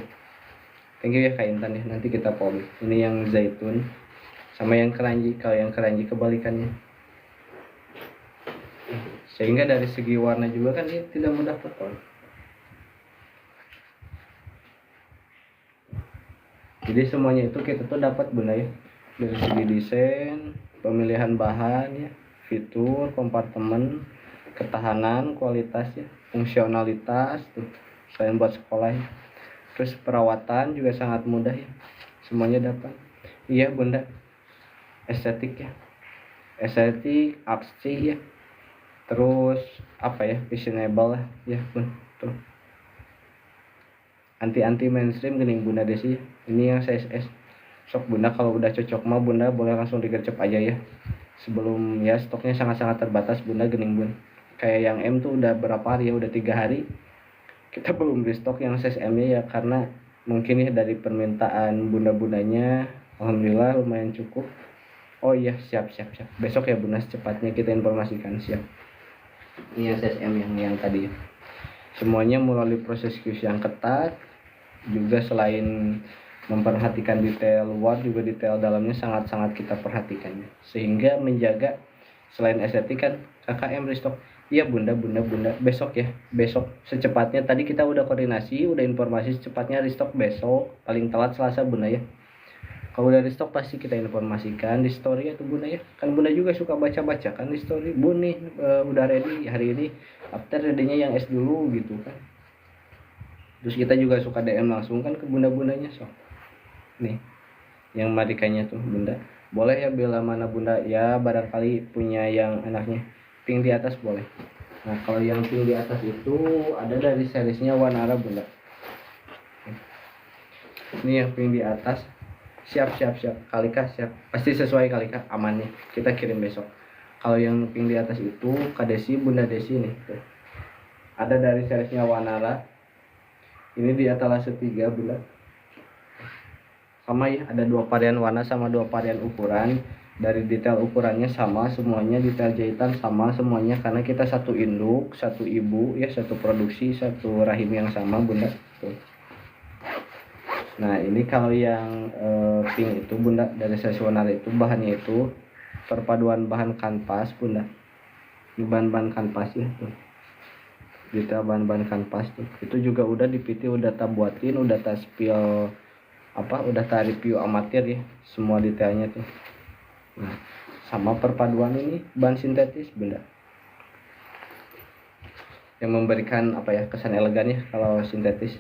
Thank you ya Kak Intan ya, nanti kita follow. Ini yang zaitun sama yang keranji. Kalau yang keranji kebalikannya, sehingga dari segi warna juga kan dia tidak mudah kotor. Jadi semuanya itu kita tuh dapat bunda ya, dari segi desain, pemilihan bahan ya, fitur, kompartemen, ketahanan, kualitas ya, fungsionalitas tuh selain buat sekolah ya. Terus perawatan juga sangat mudah ya, semuanya dapat. Iya bunda, estetik ya, estetik, aksi ya, terus apa ya, fashionable lah ya bun tuh. Anti mainstream gening bunda desi ya. Ini yang CSS. Sok bunda kalau udah cocok mah bunda boleh langsung digercep aja ya, sebelum ya stoknya sangat terbatas bunda gening bun. Kayak yang M tuh udah berapa hari ya, udah 3 hari kita belum restock yang size M nya ya, karena mungkin ya dari permintaan bunda-bundanya alhamdulillah lumayan cukup. Oh iya, siap besok ya bunda secepatnya kita informasikan. Siap. Ini yang size M yang tadi ya. Semuanya melalui proses QC yang ketat, juga selain memperhatikan detail luar juga detail dalamnya sangat kita perhatikan, sehingga menjaga selain estetik kan KKM restock. Iya bunda, besok ya, besok secepatnya. Tadi kita udah koordinasi, udah informasi, secepatnya restock besok, paling telat Selasa bunda ya. Kalau udah restock pasti kita informasikan di story ya tuh bunda ya. Kan bunda juga suka baca kan di story, bun nih udah ready hari ini, after ready-nya yang S dulu gitu kan. Terus kita juga suka DM langsung kan ke bunda-bundanya. So nih yang Marikanya tuh bunda, boleh ya bila mana bunda ya, barangkali punya yang anaknya pink di atas boleh. Nah kalau yang pink di atas itu ada dari seriesnya Wanara bunda. Ini yang pink di atas, siap Kalika siap, pasti sesuai Kalika, aman nih kita kirim besok. Kalau yang pink di atas itu Kadesi bunda Desi nih tuh. Ada dari seriesnya Wanara, ini di etalase 3 bunda. Sama ya, ada 2 varian warna sama 2 varian ukuran. Dari detail ukurannya sama semuanya, detail jahitan sama semuanya, karena kita satu induk, satu ibu ya, satu produksi, satu rahim yang sama bunda tuh. Nah ini kalau yang pink itu bunda dari sesional itu bahannya itu perpaduan bahan kanvas bunda. Ini bahan kanvas ya tuh, detail bahan kanvas tuh. Itu juga udah di PT udah tak buatin, udah tak spill udah tak review amatir ya, semua detailnya tuh. Nah sama perpaduan ini bahan sintetis bunda, yang memberikan kesan elegan ya. Kalau sintetis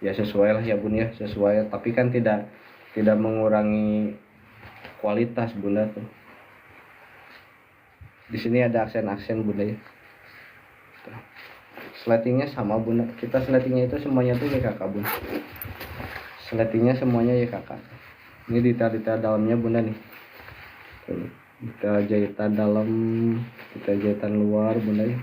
ya sesuai lah ya bun ya, sesuai, tapi kan tidak mengurangi kualitas bunda tuh. Di sini ada aksen bunda ya. Slatingnya sama bunda, kita slatingnya itu semuanya tuh ya kakak bun, slatingnya semuanya ya kakak. Ini detail dalamnya bunda nih, detail jahitan dalam, detail jahitan luar bunda ya.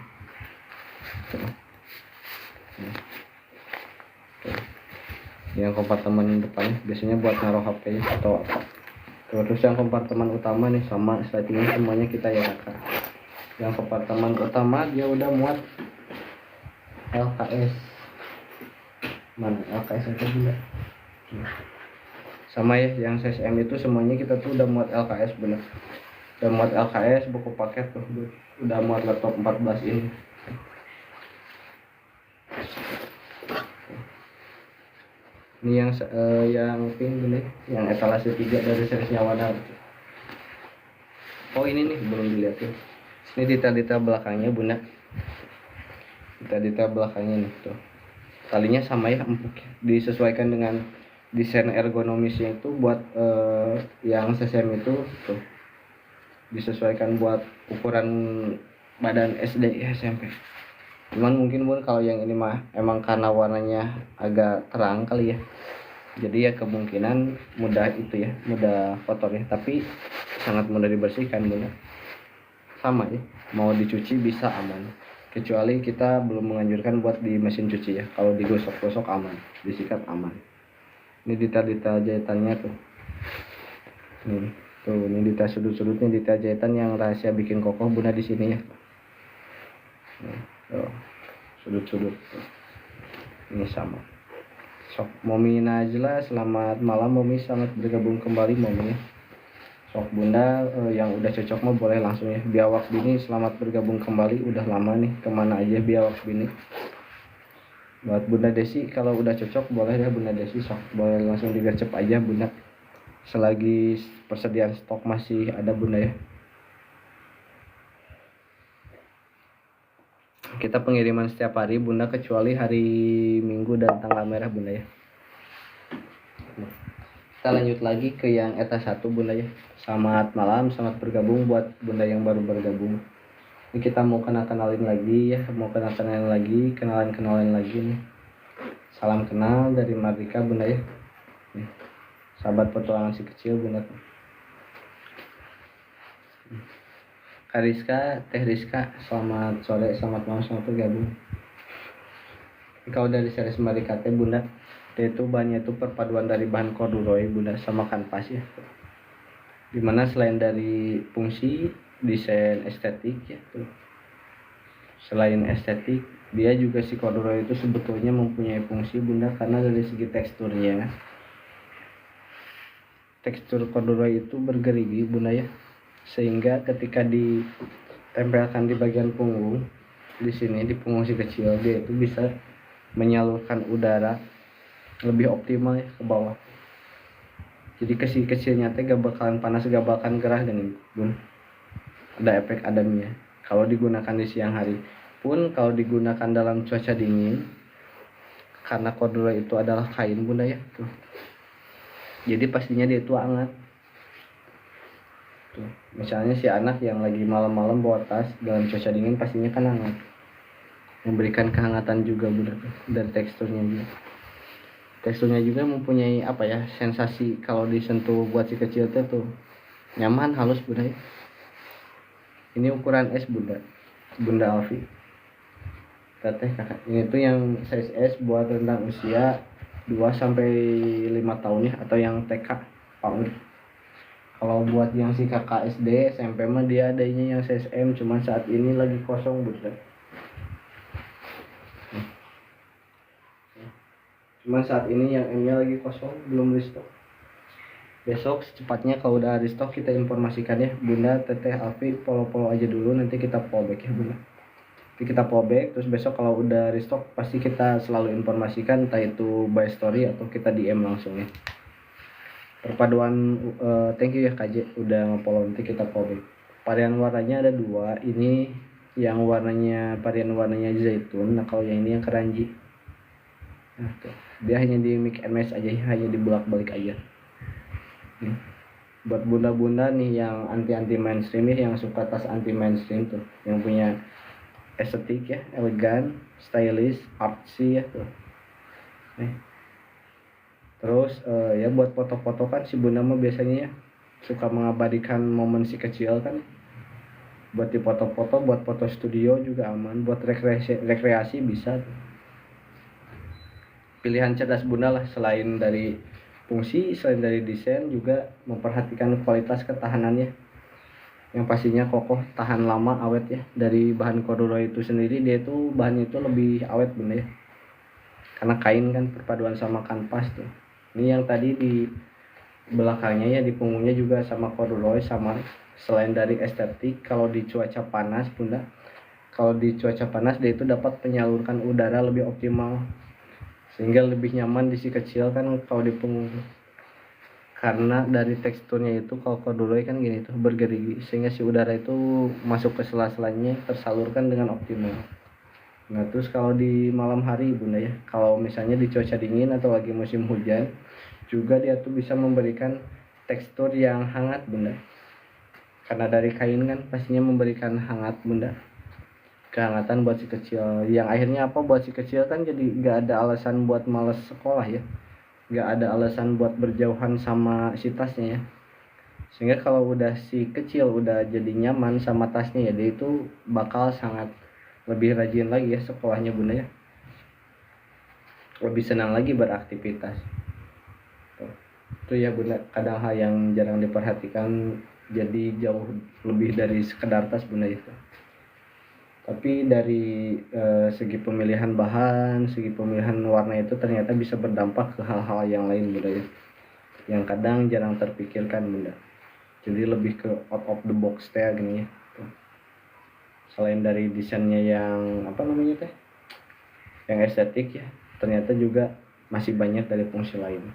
Yang kompartemen depannya biasanya buat naruh HP atau apa Terus yang kompartemen utama nih sama settingnya semuanya kita ya kakak. Yang kompartemen utama dia udah muat LKS. Mana LKS itu juga sama ya, yang CCM itu semuanya kita tuh udah muat LKS bener. Udah muat LKS, buku paket tuh udah muat laptop 14 ini. Ini yang pink gini, yang etalase 3 dari seriesnya Wadal. Oh ini nih belum dilihatin. Ini detail-detail belakangnya bunda. Detail-detail belakangnya nih tuh. Talinya sama ya, empuk ya. Disesuaikan dengan desain ergonomisnya itu buat yang CCM itu tuh. Disesuaikan buat ukuran badan SD ya SMP. Cuman mungkin pun kalau yang ini mah emang karena warnanya agak terang kali ya, jadi ya kemungkinan mudah itu ya, mudah kotor ya, tapi sangat mudah dibersihkan benar. Sama ya, mau dicuci bisa aman, kecuali kita belum menganjurkan buat di mesin cuci ya. Kalau digosok-gosok aman, disikat aman. Ini detail-detail jahitannya tuh, nih tuh, ini detail sudut-sudutnya, detail jahitan yang rahasia bikin kokoh bunda di sini ya. Tuh, sudut-sudut ini sama. Sok Momi Najla, selamat malam Momi, selamat bergabung kembali Momi. Sok bunda yang udah cocok mah boleh langsung ya. Biawak Bini selamat bergabung kembali, udah lama nih, kemana aja Biawak Bini. Buat Bunda Desi kalau udah cocok boleh ya Bunda Desi, sok boleh langsung digercep aja bunda, selagi persediaan stok masih ada bunda ya. Kita pengiriman setiap hari bunda, kecuali hari Minggu dan tanggal merah bunda ya. Kita lanjut lagi ke yang ETA 1 bunda ya. Selamat malam, selamat bergabung buat bunda yang baru bergabung. Ini kita mau kenalin lagi ya, kenalan lagi nih. Salam kenal dari Mardika bunda ya. Nih, sahabat petualangan si kecil bunda. Kariska, Teh Rizka, selamat sore, selamat malam, selamat bergabung. Kalau dari series Mardika teh bunda, itu bahannya itu perpaduan dari bahan corduroy bunda sama kanvas ya. Dimana selain dari fungsi, desain, estetik ya tuh. Selain estetik, dia juga si corduroy itu sebetulnya mempunyai fungsi bunda, karena dari segi teksturnya. Tekstur corduroy itu bergerigi bunda ya. Sehingga ketika ditempelkan di bagian punggung, di sini di punggung si kecil, dia itu bisa menyalurkan udara lebih optimal ya ke bawah. Jadi ke si kecilnya teh gak bakalan panas, gak bakalan gerah gini bun. Ada efek ademnya. Kalau digunakan di siang hari pun, kalau digunakan dalam cuaca dingin, karena corduroy itu adalah kain bunda ya tuh. Jadi pastinya dia itu hangat. Tuh, misalnya si anak yang lagi malam-malam bawa tas dalam cuaca dingin, pastinya kan hangat, memberikan kehangatan juga bunda. Dan teksturnya juga mempunyai apa ya, sensasi kalau disentuh buat si kecil tuh nyaman, halus bunda ya. Ini ukuran S bunda Alfi, teteh kakak. Ini tuh yang size S buat rentang usia 2-5 tahun ya, atau yang TK PAUD. Kalau buat yang si kakak SD SMP mah dia adanya yang size M, cuman saat ini lagi kosong bunda. Cuman saat ini yang M nya lagi kosong, belum restock. Besok secepatnya kalau udah restock kita informasikan ya bunda. Teteh Alfi follow aja dulu, nanti kita fallback ya bunda. Nanti kita fallback, terus besok kalau udah restock pasti kita selalu informasikan, entah itu by story atau kita DM langsung ya. Perpaduan thank you ya KJ udah nge-follow, nanti kita fallback. Varian warnanya ada 2, ini yang varian warnanya zaitun. Nah kalau yang ini yang keranji. Nah tuh, dia hanya di mix and match aja, hanya dibolak-balik aja. Buat bunda-bunda nih yang anti mainstream ya, yang suka tas anti mainstream tuh, yang punya estetik ya, elegan, stylish, artsy ya tuh. Terus ya buat foto-foto kan si bunda mah biasanya ya suka mengabadikan momen si kecil kan. Buat di foto-foto, buat foto studio juga aman, buat rekreasi bisa tuh. Pilihan cerdas bunda lah, selain dari fungsi selain dari desain juga memperhatikan kualitas ketahanannya, yang pastinya kokoh, tahan lama, awet ya. Dari bahan corduroy itu sendiri, dia itu bahannya itu lebih awet bunda ya, karena kain kan perpaduan sama kanvas tuh. Ini yang tadi di belakangnya ya, di punggungnya juga sama corduroy sama. Selain dari estetik, kalau di cuaca panas bunda, kalau di cuaca panas dia itu dapat menyalurkan udara lebih optimal, sehingga lebih nyaman di si kecil kan kalau di punggung. Karena dari teksturnya itu kalau corduroy kan gini tuh bergerigi, sehingga si udara itu masuk ke sela-selanya, tersalurkan dengan optimal. Nah terus kalau di malam hari bunda ya, kalau misalnya di cuaca dingin atau lagi musim hujan, juga dia tuh bisa memberikan tekstur yang hangat bunda, karena dari kain kan pastinya memberikan hangat bunda, kehangatan buat si kecil, yang akhirnya apa, buat si kecil kan jadi nggak ada alasan buat males sekolah ya, nggak ada alasan buat berjauhan sama si tasnya ya. Sehingga kalau udah si kecil udah jadi nyaman sama tasnya ya, dia itu bakal sangat lebih rajin lagi ya sekolahnya bunda ya, lebih senang lagi beraktivitas tuh. Itu ya bunda, kadang hal yang jarang diperhatikan, jadi jauh lebih dari sekedar tas bunda itu. Tapi dari segi pemilihan bahan, segi pemilihan warna itu ternyata bisa berdampak ke hal-hal yang lain bunda ya, yang kadang jarang terpikirkan bunda. Jadi lebih ke out of the box teh gini ya tuh. Selain dari desainnya yang apa namanya teh, yang estetik ya, ternyata juga masih banyak dari fungsi lain.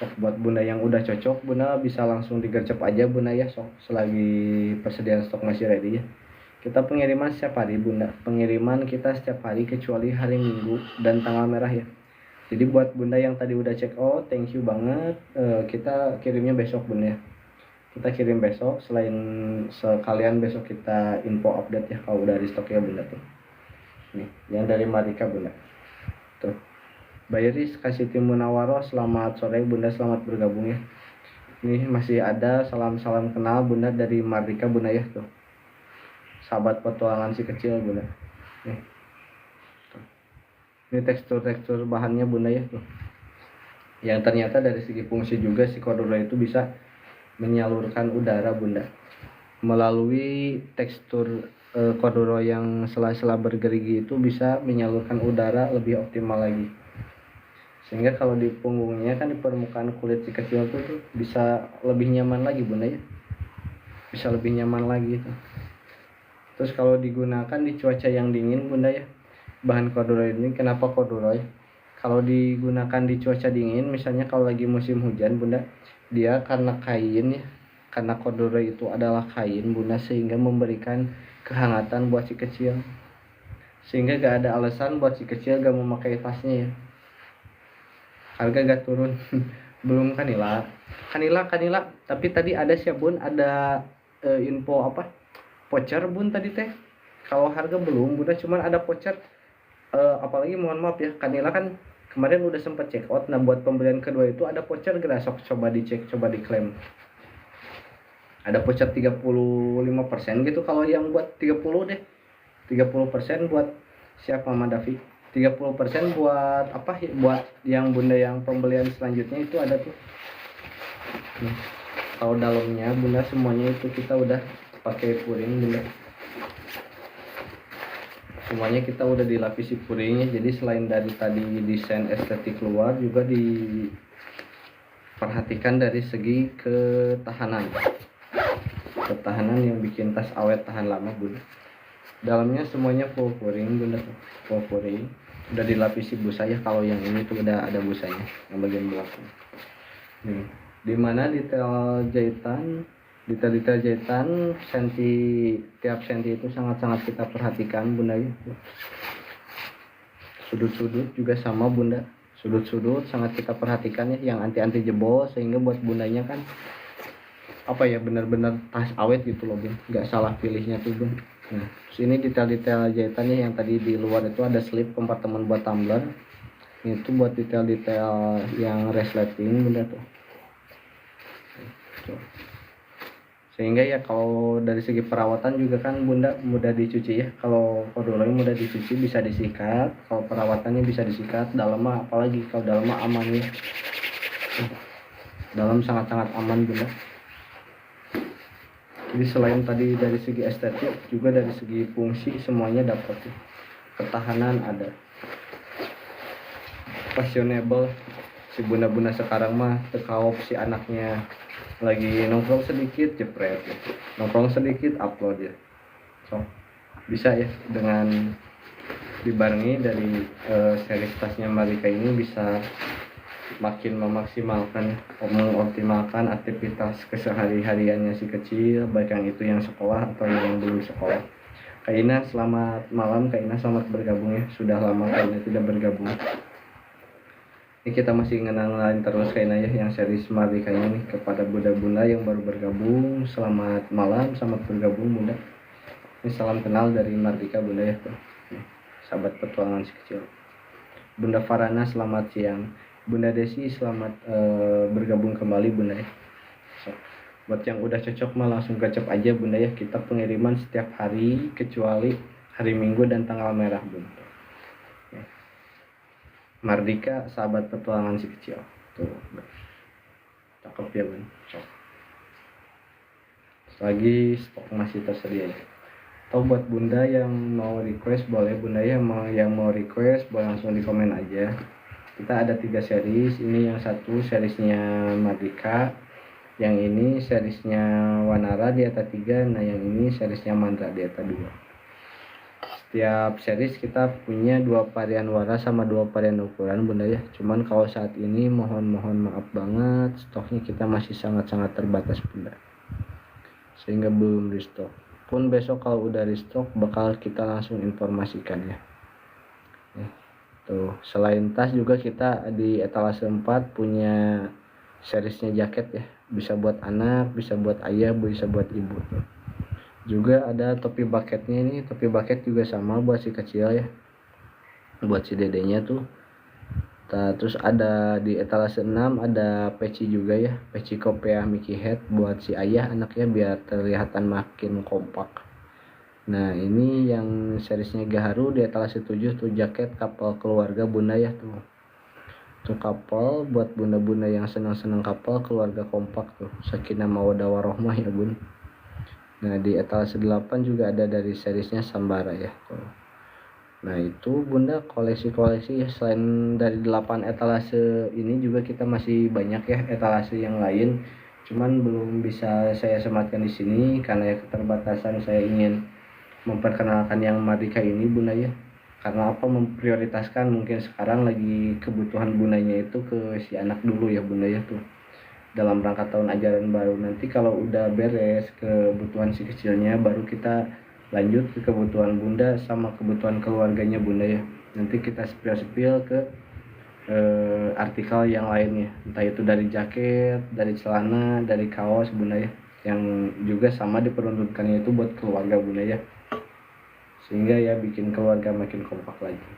Sok buat bunda yang udah cocok, bunda bisa langsung digercep aja bunda ya, sok selagi persediaan stok masih ready ya. Kita pengiriman setiap hari bunda, pengiriman kita setiap hari kecuali hari Minggu dan tanggal merah ya. Jadi buat bunda yang tadi udah check out, thank you banget. Kita kirimnya besok bunda ya, kita kirim besok. Selain sekalian besok kita info update ya kalau udah di stok ya bunda tuh. Nih yang dari Marika bunda tuh. Bayiris kasih tim Munawaro, selamat sore bunda, selamat bergabung ya. Ini masih ada salam-salam kenal bunda dari Marika bunda ya tuh, sahabat petualangan si kecil bunda. Nih tuh. Ini tekstur bahannya bunda ya tuh, yang ternyata dari segi fungsi juga si corduroy itu bisa menyalurkan udara bunda, melalui tekstur corduroy yang sela-sela bergerigi itu bisa menyalurkan udara lebih optimal lagi, sehingga kalau di punggungnya kan, di permukaan kulit si kecil tuh bisa lebih nyaman lagi bunda ya, bisa lebih nyaman lagi tuh. Terus kalau digunakan di cuaca yang dingin bunda ya, bahan corduroy ini, kenapa corduroy, kalau digunakan di cuaca dingin misalnya kalau lagi musim hujan bunda, dia karena kain ya, karena corduroy itu adalah kain bunda, sehingga memberikan kehangatan buat si kecil, sehingga gak ada alasan buat si kecil gak memakai tasnya ya. Harga gak turun belum kanila, tapi tadi ada sih bun, ada info apa, voucher bun tadi teh. Kalau harga belum bunda, cuman ada voucher. Apalagi mohon maaf ya, kanila kan kemarin udah sempat check out. Nah buat pembelian kedua itu ada voucher gratis, coba dicek, coba diklaim. Ada voucher 35% gitu, kalau yang buat 30 deh, 30% buat siap Mama Davi, 30% buat apa, buat yang bunda yang pembelian selanjutnya itu ada tuh. Nih, kalau dalamnya bunda semuanya itu kita udah pakai puring bunda, semuanya kita udah dilapisi puringnya. Jadi selain dari tadi desain estetik luar, juga diperhatikan dari segi ketahanan yang bikin tas awet tahan lama bunda. Dalamnya semuanya full puring bunda, full puring, udah dilapisi busa ya. Kalau yang ini tuh udah ada busanya yang bagian belakang nih, dimana detail jahitan tiap senti itu sangat-sangat kita perhatikan bunda ya. Sudut-sudut juga sama bunda, sudut-sudut sangat kita perhatikan ya, yang anti jebol, sehingga buat bundanya kan apa ya, benar-benar tas awet gitu loh bun, nggak salah pilihnya tuh bun. Nah terus ini detail-detail jahitannya, yang tadi di luar itu ada slip kompartemen buat tumbler, itu buat detail-detail yang resleting bunda tuh. Sehingga ya kalau dari segi perawatan juga kan bunda mudah dicuci ya. Kalau corduroy mudah dicuci, bisa disikat. Kalau perawatannya bisa disikat, dalam apalagi kalau dalam aman ya. dalam sangat-sangat aman bunda. Jadi selain tadi dari segi estetik juga dari segi fungsi semuanya dapat. Ketahanan ada, fashionable. Si bunda-bunda sekarang mah tekawop si anaknya lagi nongkrong sedikit jepret ya. Nongkrong sedikit upload ya. So bisa ya dengan dibarengi dari seri tasnya Marika ini bisa makin memaksimalkan, mengoptimalkan aktivitas kesehari-hariannya si kecil, baik yang itu yang sekolah atau yang belum sekolah. Kak Ina selamat malam, Kak Ina selamat bergabung ya. Sudah lama Kak Ina tidak bergabung. Ini kita masih ngenalin terus Kak Ina ya yang seri Marika ini nih kepada bunda-bunda yang baru bergabung. Selamat malam, selamat bergabung bunda. Ini salam kenal dari Mardika bunda ya, sahabat petualangan si kecil. Bunda Farana selamat siang. Bunda Desi selamat bergabung kembali bunda ya. So, buat yang udah cocok mah langsung gacap aja bunda ya. Kita pengiriman setiap hari kecuali hari Minggu dan tanggal merah bunda. Ya. Mardika sahabat petualangan si kecil. Tuh. Cakep ya bunda. So. Lagi stok masih tersedia ya. Atau buat bunda yang mau request boleh bunda ya, yang mau request boleh langsung di komen aja. Kita ada 3 series, ini yang satu seriesnya Mardika, yang ini seriesnya Wanara di Eta 3, nah yang ini seriesnya Mantra di Eta 2. Setiap series kita punya 2 varian warna sama 2 varian ukuran bunda ya. Cuman kalau saat ini mohon maaf banget stoknya kita masih sangat-sangat terbatas bunda, sehingga belum restock. Pun besok kalau udah restock bakal kita langsung informasikan ya. Tuh, selain tas juga kita di etalase 4 punya seriesnya jaket ya. Bisa buat anak, bisa buat ayah, bisa buat ibu tuh. Juga ada topi bucketnya ini, topi bucket juga sama buat si kecil ya. Buat si dedenya tuh. Terus ada di etalase 6 ada peci juga ya, peci kopiah Mickey Head buat si ayah anaknya biar terlihatan makin kompak. Nah ini yang seriesnya Gaharu di etalase 7 tuh jaket kapal keluarga bunda ya tuh. Tuh kapal buat bunda-bunda yang senang-senang kapal keluarga kompak tuh, sakinah mawaddah warohmah ya bun. Nah di etalase 8 juga ada dari seriesnya Sambara ya tuh. Nah itu bunda koleksi-koleksi ya. Selain dari 8 etalase ini juga kita masih banyak ya etalase yang lain, cuman belum bisa saya sematkan di sini karena ya keterbatasan. Saya ingin memperkenalkan yang Mardika ini bunda ya, karena apa, memprioritaskan mungkin sekarang lagi kebutuhan bundanya itu ke si anak dulu ya bunda ya tuh, dalam rangka tahun ajaran baru. Nanti kalau udah beres kebutuhan si kecilnya baru kita lanjut ke kebutuhan bunda sama kebutuhan keluarganya bunda ya. Nanti kita spill ke artikel yang lainnya, entah itu dari jaket, dari celana, dari kaos bunda ya, yang juga sama diperuntukkannya itu buat keluarga bunda ya, sehingga ya bikin keluarga makin kompak lagi.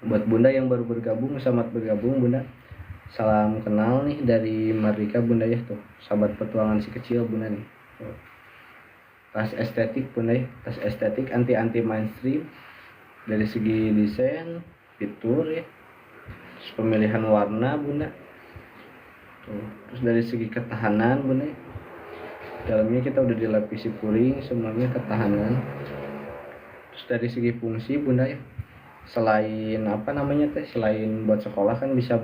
Buat bunda yang baru bergabung, selamat bergabung bunda. Salam kenal nih dari Mardika bunda ya tuh, sahabat petualangan si kecil bunda nih. Tas estetik bunda ya, tas estetik anti mainstream dari segi desain, fitur ya, terus pemilihan warna bunda tuh. Terus dari segi ketahanan bunda ya, dalamnya kita udah dilapisi puring semuanya ketahanan. Terus dari segi fungsi bunda ya, selain apa namanya teh, selain buat sekolah kan bisa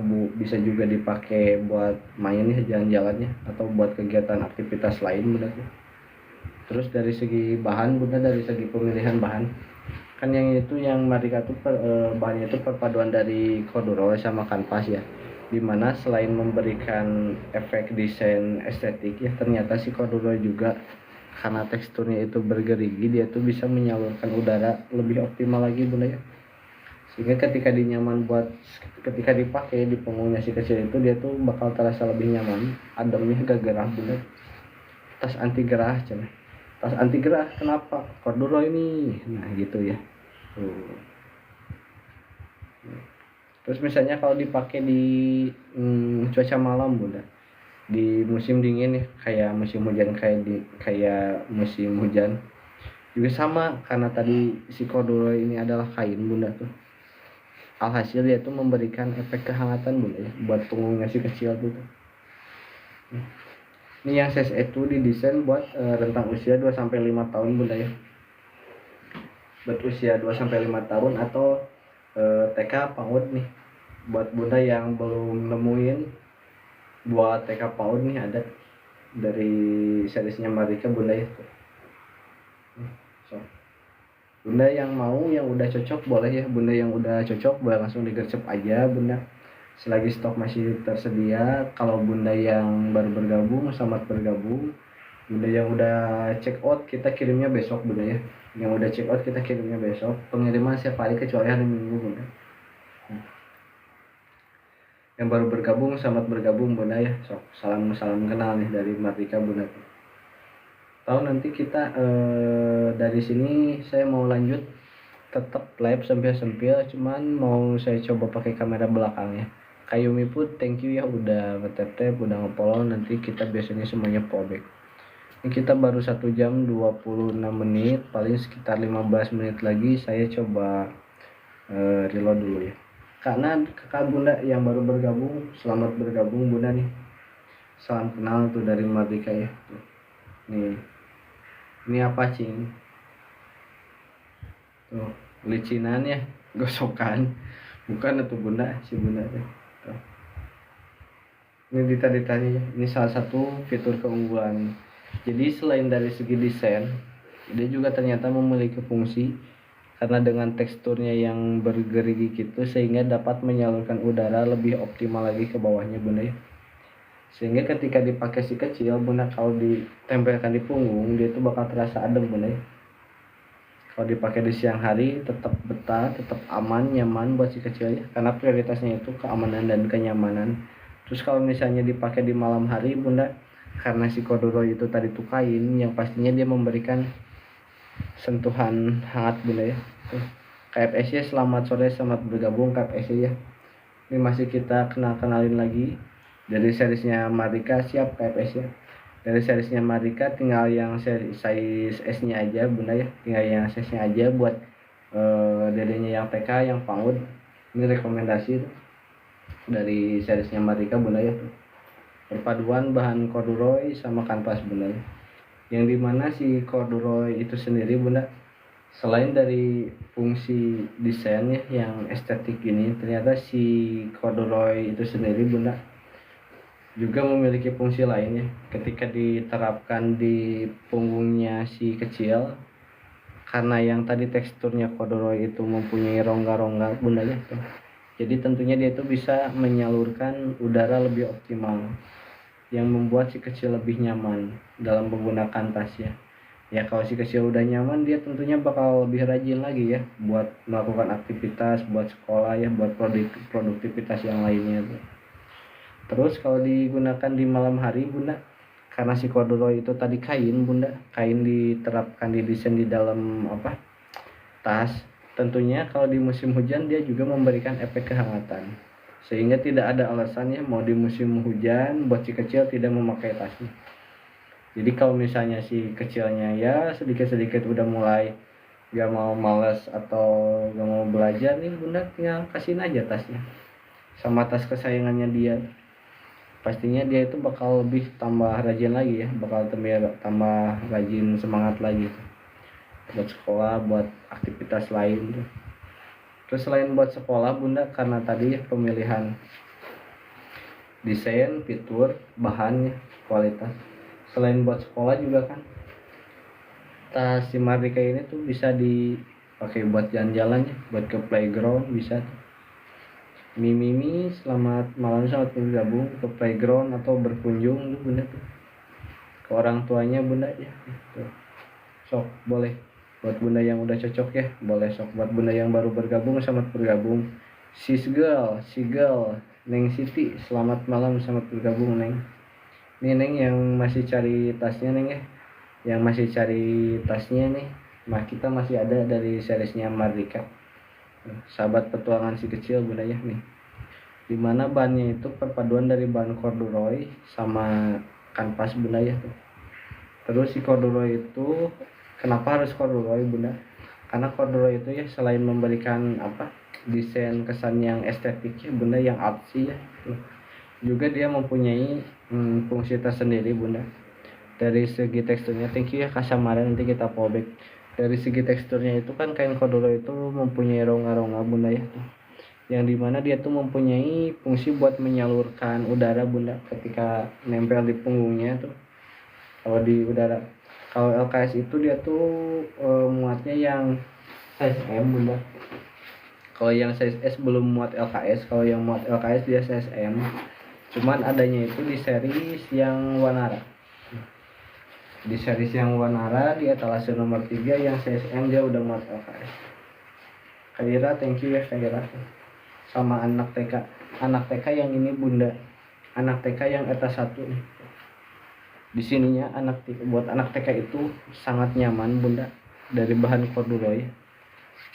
juga dipakai buat main ya, jalan-jalannya, atau buat kegiatan aktivitas lain bunda tuh. Terus dari segi bahan bunda, dari segi pemilihan bahan kan yang itu yang Mardika tuh bahannya itu perpaduan dari corduroy sama kanvas ya, dimana selain memberikan efek desain estetik ya, ternyata si corduroy juga karena teksturnya itu bergerigi, dia tuh bisa menyalurkan udara lebih optimal lagi bunda ya, sehingga ketika ketika dipakai di punggungnya si kecil itu dia tuh bakal terasa lebih nyaman, ademnya gak gerah bunda. Tas anti gerah cuman. Tas anti gerah kenapa? Corduroy ini. Nah gitu ya. Terus misalnya kalau dipakai di cuaca malam bunda, di musim dingin ya, kayak musim hujan, kayak musim hujan juga sama, karena tadi si corduroy ini adalah kain bunda tuh, alhasil dia tuh memberikan efek kehangatan bunda ya buat punggungnya si kecil tuh. Ini yang size itu didesain buat rentang usia 2 sampai 5 tahun bunda ya. Buat usia 2 sampai 5 tahun atau TK PAUD nih. Buat bunda yang belum nemuin buat TK PAUD nih ada dari seriesnya Marika bunda ya. So, bunda yang mau yang udah cocok boleh ya, bunda yang udah cocok boleh langsung digercep aja bunda selagi stok masih tersedia. Kalau bunda yang baru bergabung selamat bergabung, bunda yang udah check out kita kirimnya besok bunda ya, yang udah check out kita kirimnya besok, pengiriman setiap hari kecuali hari Minggu bunda. Yang baru bergabung selamat bergabung bunda ya, sok salam kenal nih dari Marika bunda. Tahu nanti kita dari sini saya mau lanjut tetap live sempil-sempil, cuman mau saya coba pakai kamera belakangnya. Kayumi pun thank you ya udah nge-tap udah nge-follow, nanti kita biasanya semuanya fallback. Ini kita baru 1 jam 26 menit, paling sekitar 15 menit lagi saya coba reload dulu ya. Karena kakak bunda yang baru bergabung, selamat bergabung bunda nih. Salam kenal tuh dari Mardika ya. Tuh. Nih. Ini apa cing? Tuh, licinan ya, gosokan. Bukan itu bunda, si bunda tuh. Ini ditanya ya. Ini salah satu fitur keunggulan. Jadi selain dari segi desain, dia juga ternyata memiliki fungsi karena dengan teksturnya yang bergerigi gitu sehingga dapat menyalurkan udara lebih optimal lagi ke bawahnya bunda ya. Sehingga ketika dipakai si kecil bunda, kalau ditempelkan di punggung dia itu bakal terasa adem bunda ya. Kalau dipakai di siang hari tetap betah, tetap aman, nyaman buat si kecil ya, karena prioritasnya itu keamanan dan kenyamanan. Terus kalau misalnya dipakai di malam hari bunda, karena si corduroy itu tadi tuh kain yang pastinya dia memberikan sentuhan hangat bunda ya. KFS ya, selamat sore, selamat bergabung KFS ya. Ini masih kita kenalin lagi dari seriesnya Marika, siap KFS ya. Dari seriesnya Marika tinggal yang size S nya aja bunda ya, tinggal yang size nya aja buat dedenya yang TK yang PAUD. Ini rekomendasi dari seriesnya Marika bunda ya, perpaduan bahan corduroy sama kanvas bunda ya, yang dimana si corduroy itu sendiri bunda selain dari fungsi desainnya yang estetik ini, ternyata si corduroy itu sendiri bunda juga memiliki fungsi lainnya. Ketika diterapkan di punggungnya si kecil, karena yang tadi teksturnya corduroy itu mempunyai rongga-rongga bunda ya, jadi tentunya dia itu bisa menyalurkan udara lebih optimal yang membuat si kecil lebih nyaman dalam menggunakan tasnya. Ya kalau si kecil udah nyaman, dia tentunya bakal lebih rajin lagi ya buat melakukan aktivitas, buat sekolah ya, buat produktivitas yang lainnya tuh. Terus kalau digunakan di malam hari bunda, karena si corduroy itu tadi kain bunda, kain diterapkan di desain di dalam tas, tentunya kalau di musim hujan dia juga memberikan efek kehangatan, sehingga tidak ada alasannya mau di musim hujan buat si kecil tidak memakai tasnya. Jadi kalau misalnya si kecilnya ya sedikit-sedikit udah mulai gak mau, malas atau gak mau belajar nih bunda, tinggal kasihin aja tasnya sama tas kesayangannya dia, pastinya dia itu bakal lebih tambah rajin lagi ya, bakal tambah rajin, semangat lagi tuh buat sekolah, buat aktivitas lain tuh. Terus selain buat sekolah bunda, karena tadi ya pemilihan desain, fitur, bahannya, kualitas, selain buat sekolah juga kan tas si Mardika ini tuh bisa dipakai buat jalan-jalan ya, buat ke playground bisa tuh. Mimi selamat malam, selamat bergabung ke playground atau berkunjung tuh bunda tuh ke orang tuanya bunda ya tuh. Sok boleh buat bunda yang udah cocok ya, boleh sok. Buat bunda yang baru bergabung selamat bergabung. Sigel Neng Siti selamat malam, selamat bergabung Neng. Ini Neng yang masih cari tasnya Neng ya, yang masih cari tasnya nih, nah kita masih ada dari seriesnya Mardika, sahabat petualangan si kecil bunda ya nih, dimana bahannya itu perpaduan dari bahan corduroy sama kanvas bunda ya tuh. Terus si corduroy itu kenapa harus corduroy bunda, karena corduroy itu ya selain memberikan desain kesan yang estetik ya bunda, yang artsy ya tuh, juga dia mempunyai fungsi tersendiri bunda. Dari segi teksturnya, thank you ya Kasamara, nanti kita fallback. Dari segi teksturnya itu kan kain corduroy itu mempunyai rongga-rongga bunda ya, yang dimana dia tuh mempunyai fungsi buat menyalurkan udara bunda ketika nempel di punggungnya tuh. Kalau di udara, kalau LKS itu dia tuh muatnya yang size M bunda. Kalau yang size S belum muat LKS, kalau yang muat LKS dia size M. Cuman adanya itu di series yang Wanara. Di series yang Wanara di etalase nomor 3 yang CSM dia udah muat LKS. Kaira, thank you ya Kaira. Sama anak TK. Anak TK yang ini bunda. Anak TK yang etas 1 nih. Di sininya buat anak TK itu sangat nyaman bunda, dari bahan corduroy.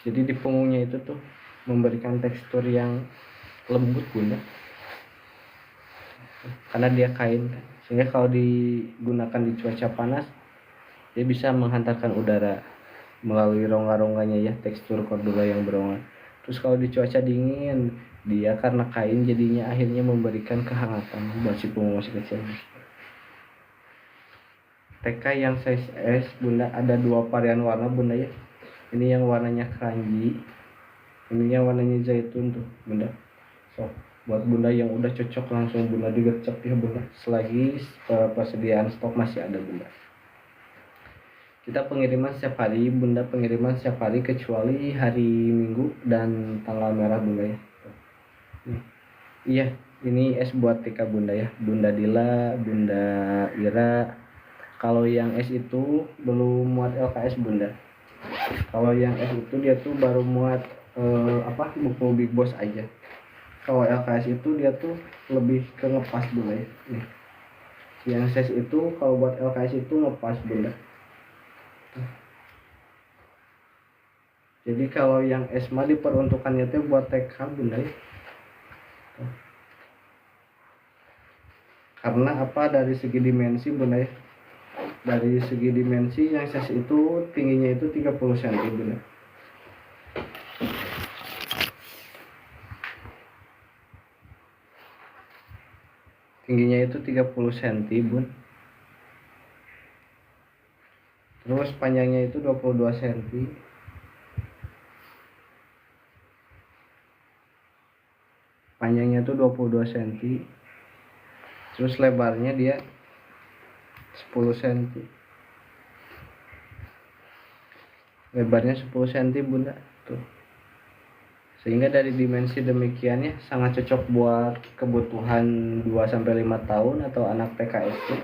Jadi di punggungnya itu tuh memberikan tekstur yang lembut bunda. Karena dia kain kan. Sehingga kalau digunakan di cuaca panas dia bisa menghantarkan udara melalui rongga-rongganya ya, tekstur corduroy yang berongga. Terus kalau di cuaca dingin dia karena kain jadinya akhirnya memberikan kehangatan buat si punggung masih kecil. TK yang size S bunda ada 2 varian warna bunda ya. Ini yang warnanya keranji, ini yang warnanya zaitun tuh bunda. So buat bunda yang udah cocok langsung bunda digercep ya bunda, selagi persediaan stok masih ada bunda. Kita pengiriman setiap hari bunda, pengiriman setiap hari kecuali hari Minggu dan tanggal merah bunda ya. Iya, ini es buat TK bunda ya, Bunda Dila, Bunda Ira. Kalau yang es itu belum muat LKS bunda. Kalau yang es itu dia tuh baru muat buku Big Boss aja. Kalau LKS itu dia tuh lebih ke ngepas bunda ya. Nih. Yang ses itu kalau buat LKS itu ngepas bunda. Jadi kalau yang ESMA diperuntukannya tuh buat TK bunda ya. Karena apa, dari segi dimensi bunda ya. Dari segi dimensi yang ses itu tingginya itu 30 cm bunda. Tingginya itu 30 cm bun. Terus panjangnya itu 22 cm. Panjangnya itu 22 cm. Terus lebarnya dia 10 cm. Lebarnya 10 cm bunda tuh. Sehingga dari dimensi demikiannya sangat cocok buat kebutuhan 2-5 tahun atau anak TKS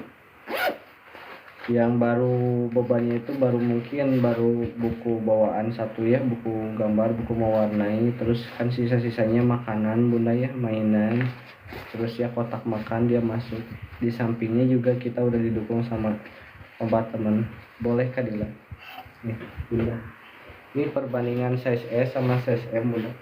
yang baru bebannya itu mungkin baru buku bawaan 1 ya, buku gambar, buku mewarnai, terus kan sisa-sisanya makanan bunda ya, mainan, terus ya kotak makan dia masuk. Di sampingnya juga kita udah didukung sama teman. Boleh Kadila nih bunda, ini perbandingan size S sama size M bunda.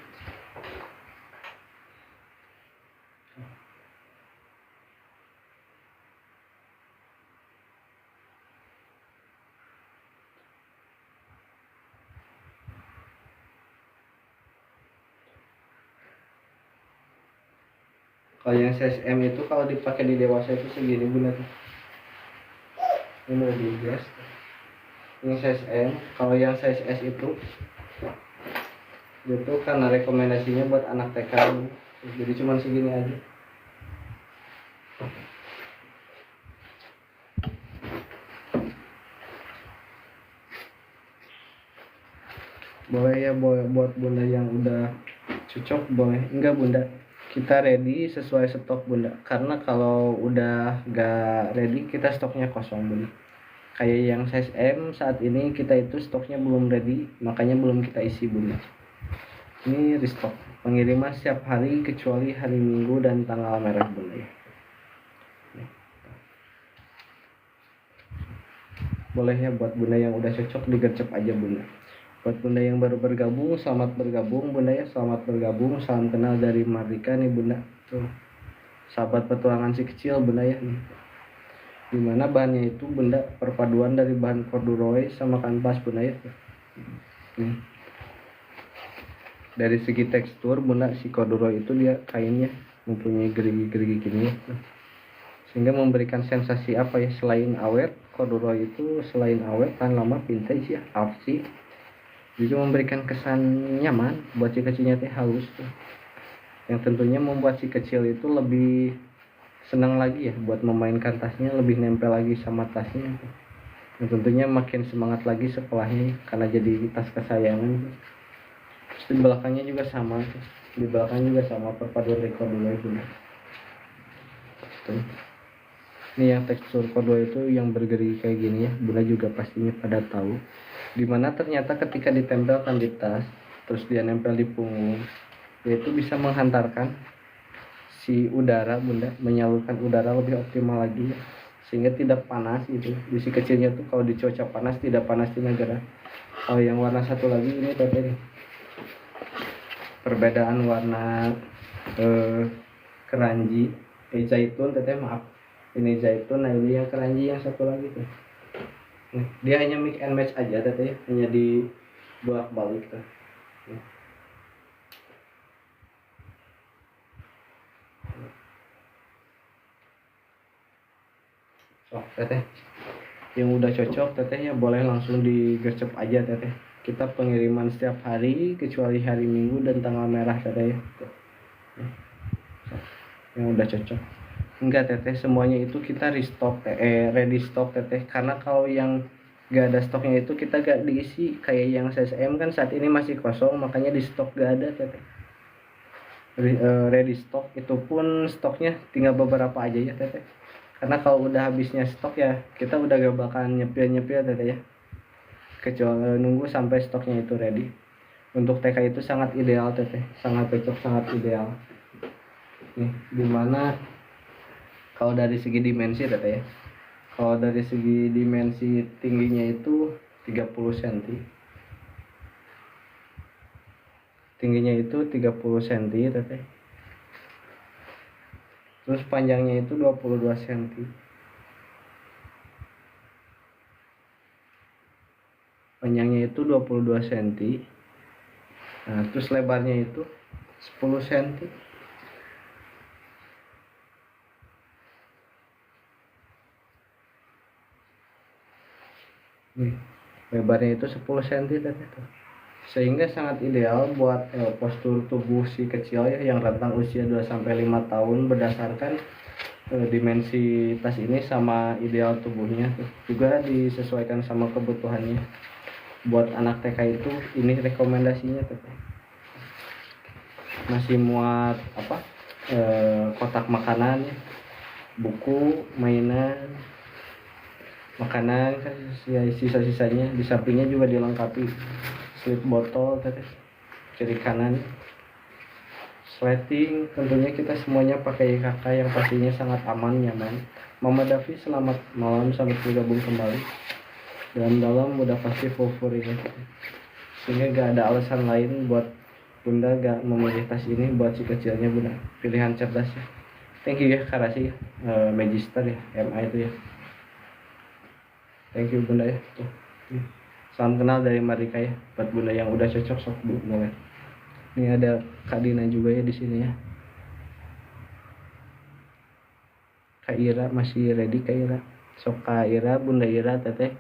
Kalau yang size M itu kalau dipakai di dewasa itu segini bunda tuh. Ini udah digas. Ini size M. Kalau yang size S itu karena rekomendasinya buat anak TK, jadi cuma segini aja. Boleh ya buat bunda yang udah cocok boleh. Enggak bunda, kita ready sesuai stok bunda, karena kalau udah gak ready kita stoknya kosong bunda. Kayak yang size M saat ini kita itu stoknya belum ready, makanya belum kita isi bunda. Ini restock, pengiriman setiap hari kecuali hari Minggu dan tanggal merah bunda ya. Boleh ya buat bunda yang udah cocok digercep aja bunda. Buat bunda yang baru bergabung, selamat bergabung bunda ya, selamat bergabung. Salam kenal dari Mardika nih bunda. Tuh, sahabat petualangan si kecil bunda ya nih. Dimana bahannya itu bunda perpaduan dari bahan corduroy sama kanvas bunda ya. Dari segi tekstur bunda, si corduroy itu dia kainnya mempunyai gerigi-gerigi kimia, sehingga memberikan sensasi apa ya, selain awet, corduroy itu selain awet tahan lama, vintage ya, artsy, juga memberikan kesan nyaman buat si kecilnya teh, halus tuh, yang tentunya membuat si kecil itu lebih senang lagi ya buat memainkan tasnya, lebih nempel lagi sama tasnya, dan tentunya makin semangat lagi sekolahnya karena jadi tas kesayangan. Terus di belakangnya juga sama, di belakang juga sama perpaduan dari corduroy itu. Tuh. Ini yang tekstur corduroy itu yang bergerigi kayak gini ya, Bunda juga pastinya pada tahu. Dimana ternyata ketika ditempelkan di tas, terus dia nempel di punggung, yaitu bisa menghantarkan si udara, Bunda, menyalurkan udara lebih optimal lagi ya, sehingga tidak panas gitu. Di si kecilnya tuh kalau di cuaca panas tidak panas di negara. Kalau yang warna satu lagi ini teteh, perbedaan warna keranji, zaitun teteh, maaf, ini zaitun, nah ini yang keranji yang satu lagi tuh. Nah, dia hanya mix and match aja teteh, hanya di bolak balik tuh. So teteh, yang udah cocok teteh ya boleh langsung digercep aja teteh. Kita pengiriman setiap hari kecuali hari Minggu dan tanggal merah teteh ya. Yang udah cocok. Enggak teteh, semuanya itu kita restock ready stock teteh, karena kalau yang gak ada stoknya itu kita gak diisi. Kayak yang CSM kan saat ini masih kosong, makanya di stok gak ada teteh. Ready stock itu pun stoknya tinggal beberapa aja ya teteh, karena kalau udah habisnya stok ya kita udah gak bakalan nyepil teteh ya, kecuali nunggu sampai stoknya itu ready. Untuk TK itu sangat ideal teteh, sangat cocok, sangat ideal nih. Dimana kalau dari segi dimensi teteh ya, kalau dari segi dimensi tingginya itu 30 cm, tingginya itu 30 cm teteh, terus panjangnya itu 22 cm, panjangnya itu 22 cm, nah terus lebarnya itu 10 cm. Nih, lebarnya itu 10 cm teteh tuh. Sehingga sangat ideal buat postur tubuh si kecil ya, yang rentang usia 2-5 tahun, berdasarkan dimensi tas ini sama ideal tubuhnya tuh. Juga disesuaikan sama kebutuhannya. Buat anak TK itu ini rekomendasinya tuh. Masih muat apa? Kotak makanan, buku, mainan, makanan kan ya, sisa-sisanya. Di sampingnya juga dilengkapi slip botol teteh, kiri kanan, sleting. Tentunya kita semuanya pakai kakak yang pastinya sangat aman, nyaman. Mama Davi selamat malam, selamat bergabung kembali. Dalam udah pasti full ini, sehingga gak ada alasan lain buat Bunda gak memilih tas ini buat si kecilnya Bunda. Pilihan cerdas ya. Thank you ya Karasi ya, Magister ya, MA itu ya. Thank you Bunda ya. Tuh. Salam kenal dari Marika ya, buat Bunda yang udah cocok, sok Bu boleh. Ini ada Kak Dina juga ya di sini ya. Kak Ira masih ready, Kak Ira. Sok Kak Ira, Bunda Ira, Teteh,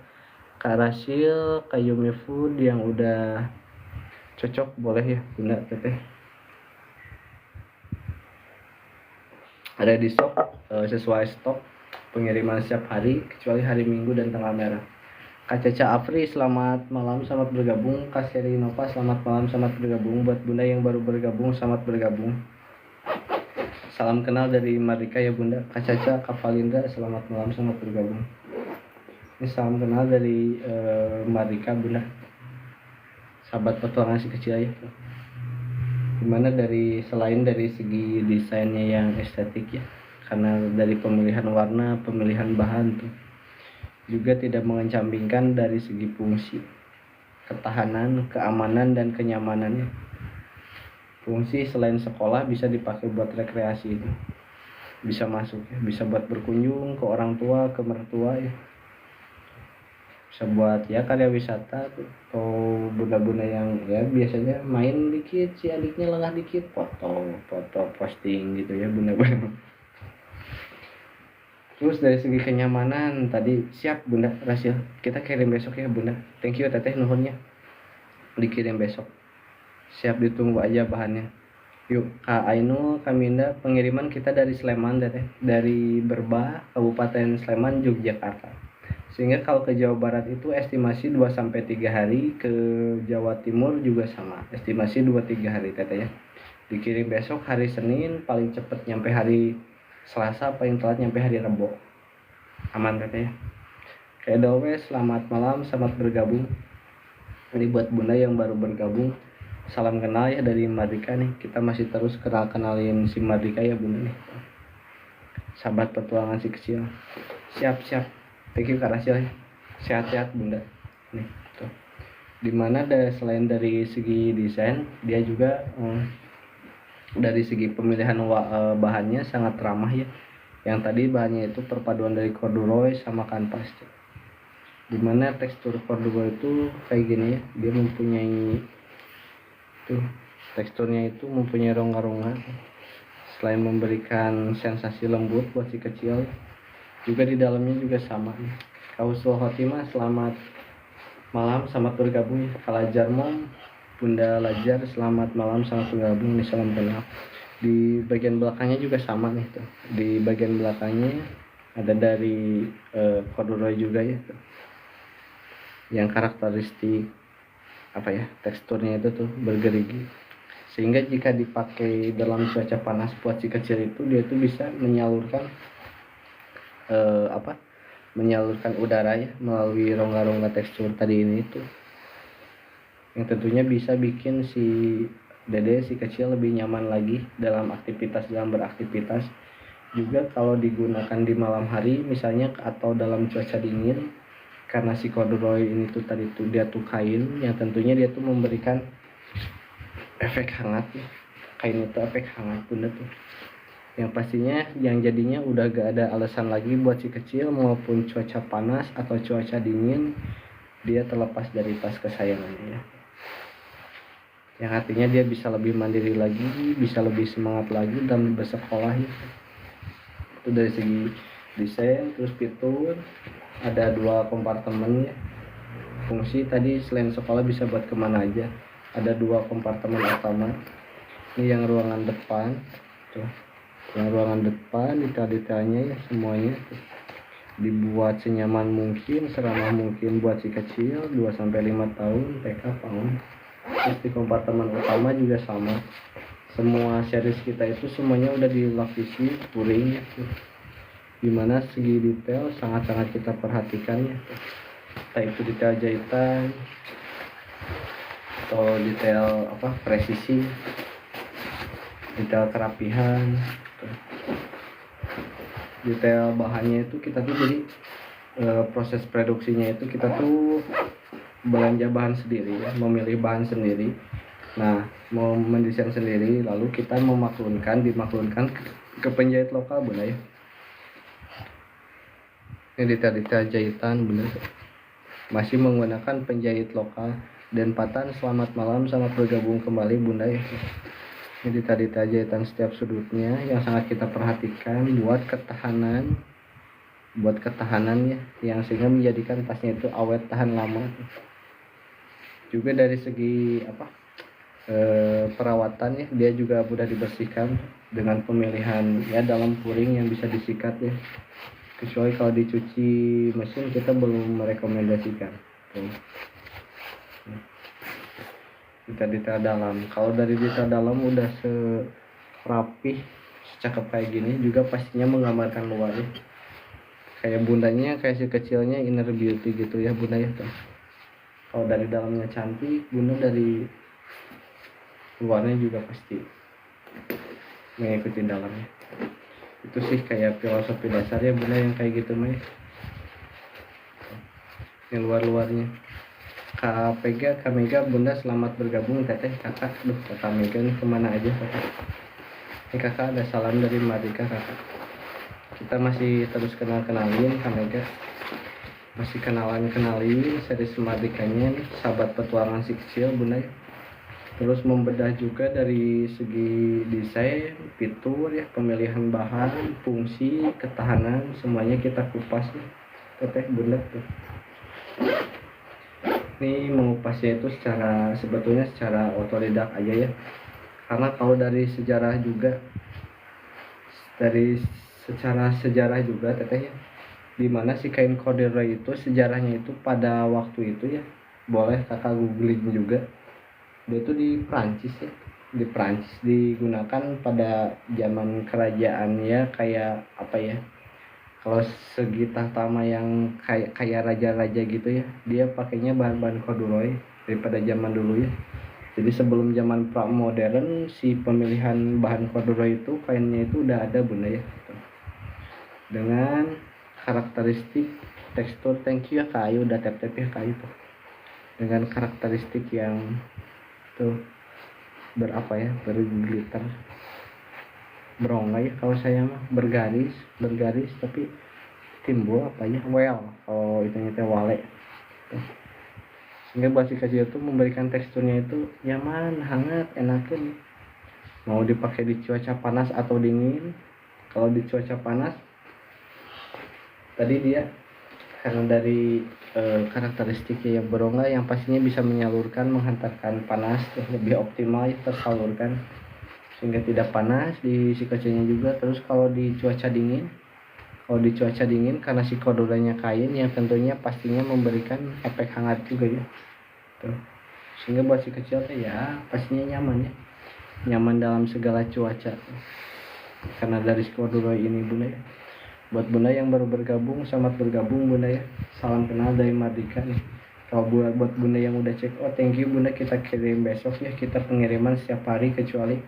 Kak Rasil, Kak Yumi Food yang udah cocok boleh ya Bunda, Teteh. Ada di stok, sesuai stok pengiriman setiap hari kecuali hari Minggu dan tanggal merah. Kak Caca Afri selamat malam, selamat bergabung. Kak Seri Nova selamat malam, selamat bergabung. Buat Bunda yang baru bergabung, selamat bergabung. Salam kenal dari Marika ya Bunda. Kak Caca, Kak Valindra selamat malam, selamat bergabung. Ini salam kenal dari Marika Bunda, sahabat petualangan si kecil ya. Dimana dari selain dari segi desainnya yang estetik ya, karena dari pemilihan warna, pemilihan bahan tuh juga tidak mengecampingkan dari segi fungsi, ketahanan, keamanan, dan kenyamanannya. Fungsi selain sekolah bisa dipakai buat rekreasi itu, bisa masuk ya, bisa buat berkunjung ke orang tua, ke mertua ya. bisa buat ya karya wisata tuh. Atau bunda-bunda yang ya biasanya main dikit si adiknya lengah dikit foto posting gitu ya bunda-bunda. Terus dari segi kenyamanan tadi siap bunda Rasil, kita kirim besok ya bunda. Thank you teteh nuhunnya, dikirim besok. Siap, ditunggu aja bahannya. Yuk Kak Ainul Kaminda, pengiriman kita dari Sleman teteh, dari Berbah Kabupaten Sleman Yogyakarta. Sehingga kalau ke Jawa Barat itu estimasi 2-3 hari, ke Jawa Timur juga sama, estimasi 2-3 hari teteh ya. Dikirim besok hari Senin, paling cepet nyampe hari Selasa, paling telat nyampe hari Rabu. Aman teteh ya. Kayak dowe, selamat malam, selamat bergabung. Ini buat bunda yang baru bergabung, salam kenal ya dari Mardika nih. Kita masih terus kenalin si Mardika ya bunda nih, sahabat petualangan si kecil. Siap. Thank you Kak Rasil ya. Sehat-sehat bunda nih tuh. Dimana selain dari segi desain, dia juga dari segi pemilihan bahannya sangat ramah ya. Yang tadi bahannya itu perpaduan dari corduroy sama kanvas. Dimana tekstur corduroy itu kayak gini ya, dia mempunyai tuh teksturnya itu mempunyai rongga-rongga. Selain memberikan sensasi lembut buat si kecil, juga di dalamnya juga sama. Kausul Khotimah, selamat malam, selamat bergabung ya. Kalajar Mom, Bunda Lajar, selamat malam, selamat bergabung nih, salam kenal. Di bagian belakangnya juga sama nih tuh. Di bagian belakangnya ada dari corduroy juga ya tuh. Yang karakteristik apa ya, teksturnya itu tuh bergerigi. Sehingga jika dipakai dalam cuaca panas buat si kecil itu, dia tuh bisa menyalurkan menyalurkan udara ya melalui rongga-rongga tekstur tadi ini tuh. Yang tentunya bisa bikin si dede si kecil lebih nyaman lagi dalam beraktivitas. Juga kalau digunakan di malam hari misalnya atau dalam cuaca dingin, karena si corduroy ini tuh tadi tuh dia tuh kain yang tentunya dia tuh memberikan efek hangat ya. Kain itu efek hangat bunda tuh, yang pastinya yang jadinya udah gak ada alasan lagi buat si kecil maupun cuaca panas atau cuaca dingin dia terlepas dari tas kesayangannya ya. Yang artinya dia bisa lebih mandiri lagi, bisa lebih semangat lagi dalam bersekolah ya. Itu dari segi desain. Terus fitur ada 2 kompartemen ya. Fungsi tadi selain sekolah bisa buat kemana aja. Ada 2 kompartemen utama. Ini yang ruangan depan tuh. Yang ruangan depan detail-detailnya ya semuanya tuh dibuat senyaman mungkin, seramah mungkin buat si kecil 2-5 tahun TK PAUD. Terus di kompartemen utama juga sama. Semua series kita itu semuanya udah dilapisi puring ya tuh. Dimana segi detail sangat-sangat kita perhatikan ya. Entah itu detail jahitan atau detail presisi, detail kerapihan, detail bahannya itu kita tuh jadi proses produksinya itu kita tuh belanja bahan sendiri ya, memilih bahan sendiri. Nah, mau mendesain sendiri, lalu kita dimaklunkan ke penjahit lokal bunda ya. Ini detail-detail jahitan bunda masih menggunakan penjahit lokal. Dan Patan, selamat malam, selamat bergabung kembali bunda ya. Ini detail-detail jahitan setiap sudutnya yang sangat kita perhatikan buat ketahanan ya, yang sehingga menjadikan tasnya itu awet tahan lama. Juga dari segi perawatan ya, dia juga mudah dibersihkan dengan pemilihan ya dalam puring yang bisa disikat ya. Kecuali kalau dicuci mesin kita belum merekomendasikan. Detail dalam, kalau dari detail dalam udah serapih, secakep kayak gini, juga pastinya menggambarkan luar ya. Kayak bundanya, kayak si kecilnya inner beauty gitu ya bunda ya. Kalau dari dalamnya cantik, bunda dari luarnya juga pasti mengikuti dalamnya. Itu sih kayak filosofi dasar ya bunda yang kayak gitu mah. Yang luar-luarnya. Kak Mega bunda selamat bergabung teteh kakak. Kakak Mega nih kemana aja kakak? Ini kakak ada salam dari Mardika kakak. Kita masih terus kenalin Kak Mega. masih kenalin series Mardikanya nih, sahabat petualangan si kecil bunda ya. Terus membedah juga dari segi desain, fitur ya, pemilihan bahan, fungsi, ketahanan, semuanya kita kupas ya teteh bunda tuh. Ini mengupasnya itu sebetulnya secara otodidak aja ya, karena kalau dari sejarah juga, dari secara sejarah juga teteh ya, dimana si kain corduroy itu sejarahnya itu pada waktu itu ya, boleh kakak googling juga, dia itu di Prancis ya, di Prancis digunakan pada zaman kerajaan ya, kayak apa ya, kalau segi tahtama yang kayak raja-raja gitu ya, dia pakainya bahan-bahan corduroy daripada zaman dulu ya. Jadi sebelum zaman pra modern, si pemilihan bahan corduroy itu kainnya itu udah ada bunda ya, dengan karakteristik tekstur, thank you ya kayu, udah tap-tap ya kayu tuh, dengan karakteristik yang tuh berapa ya, berglitter, berongga ya kalau saya mah, bergaris tapi timbul apa ya, well kalau itu teh wale tuh. Sehingga buat si kecil itu memberikan teksturnya itu nyaman, hangat, enakan, mau dipakai di cuaca panas atau dingin. Kalau di cuaca panas tadi dia karena dari karakteristiknya yang berongga, yang pastinya bisa menyalurkan, menghantarkan panas lebih optimal ya, tersalurkan sehingga tidak panas di si kecilnya juga. Terus kalau di cuaca dingin, karena si corduroynya kain yang tentunya pastinya memberikan efek hangat juga ya tuh. Sehingga buat si kecil tuh ya pastinya nyaman ya, nyaman dalam segala cuaca karena dari si corduroy ini bunda ya. Buat bunda yang baru bergabung, selamat bergabung bunda ya, salam kenal dari Mardika nih. Kalau buat bunda yang udah check out, thank you bunda, kita kirim besok ya, kita pengiriman setiap hari kecuali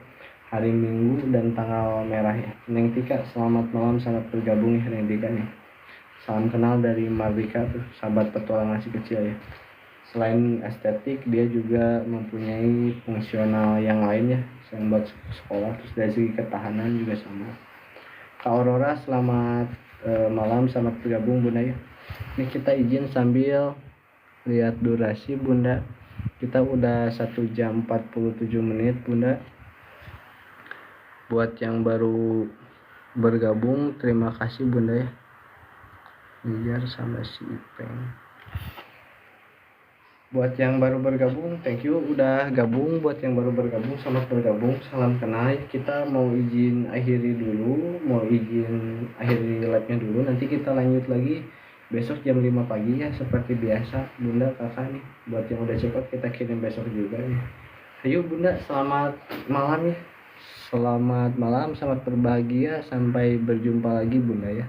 hari Minggu dan tanggal merah ya. Neng Tika, selamat malam, selamat bergabung ya Neng Tika nih, salam kenal dari Mardika tuh, sahabat petualangan si kecil ya. Selain estetik, dia juga mempunyai fungsional yang lain ya, yang buat sekolah. Terus dari segi ketahanan juga sama. Kak Aurora, selamat malam, selamat bergabung bunda ya. Ini kita izin sambil lihat durasi bunda, kita udah 1 jam 47 menit bunda. Buat yang baru bergabung, terima kasih bunda ya. Biar sama si Ipeng. Buat yang baru bergabung, thank you udah gabung. Buat yang baru bergabung, selamat bergabung, salam kenal. Kita mau izin akhiri live-nya dulu. Nanti kita lanjut lagi besok jam 5 pagi ya, seperti biasa bunda kakak nih. Buat yang udah check out, kita kirim besok juga nih. Ayo bunda, selamat malam ya. Selamat malam, selamat berbahagia, sampai berjumpa lagi bunda ya.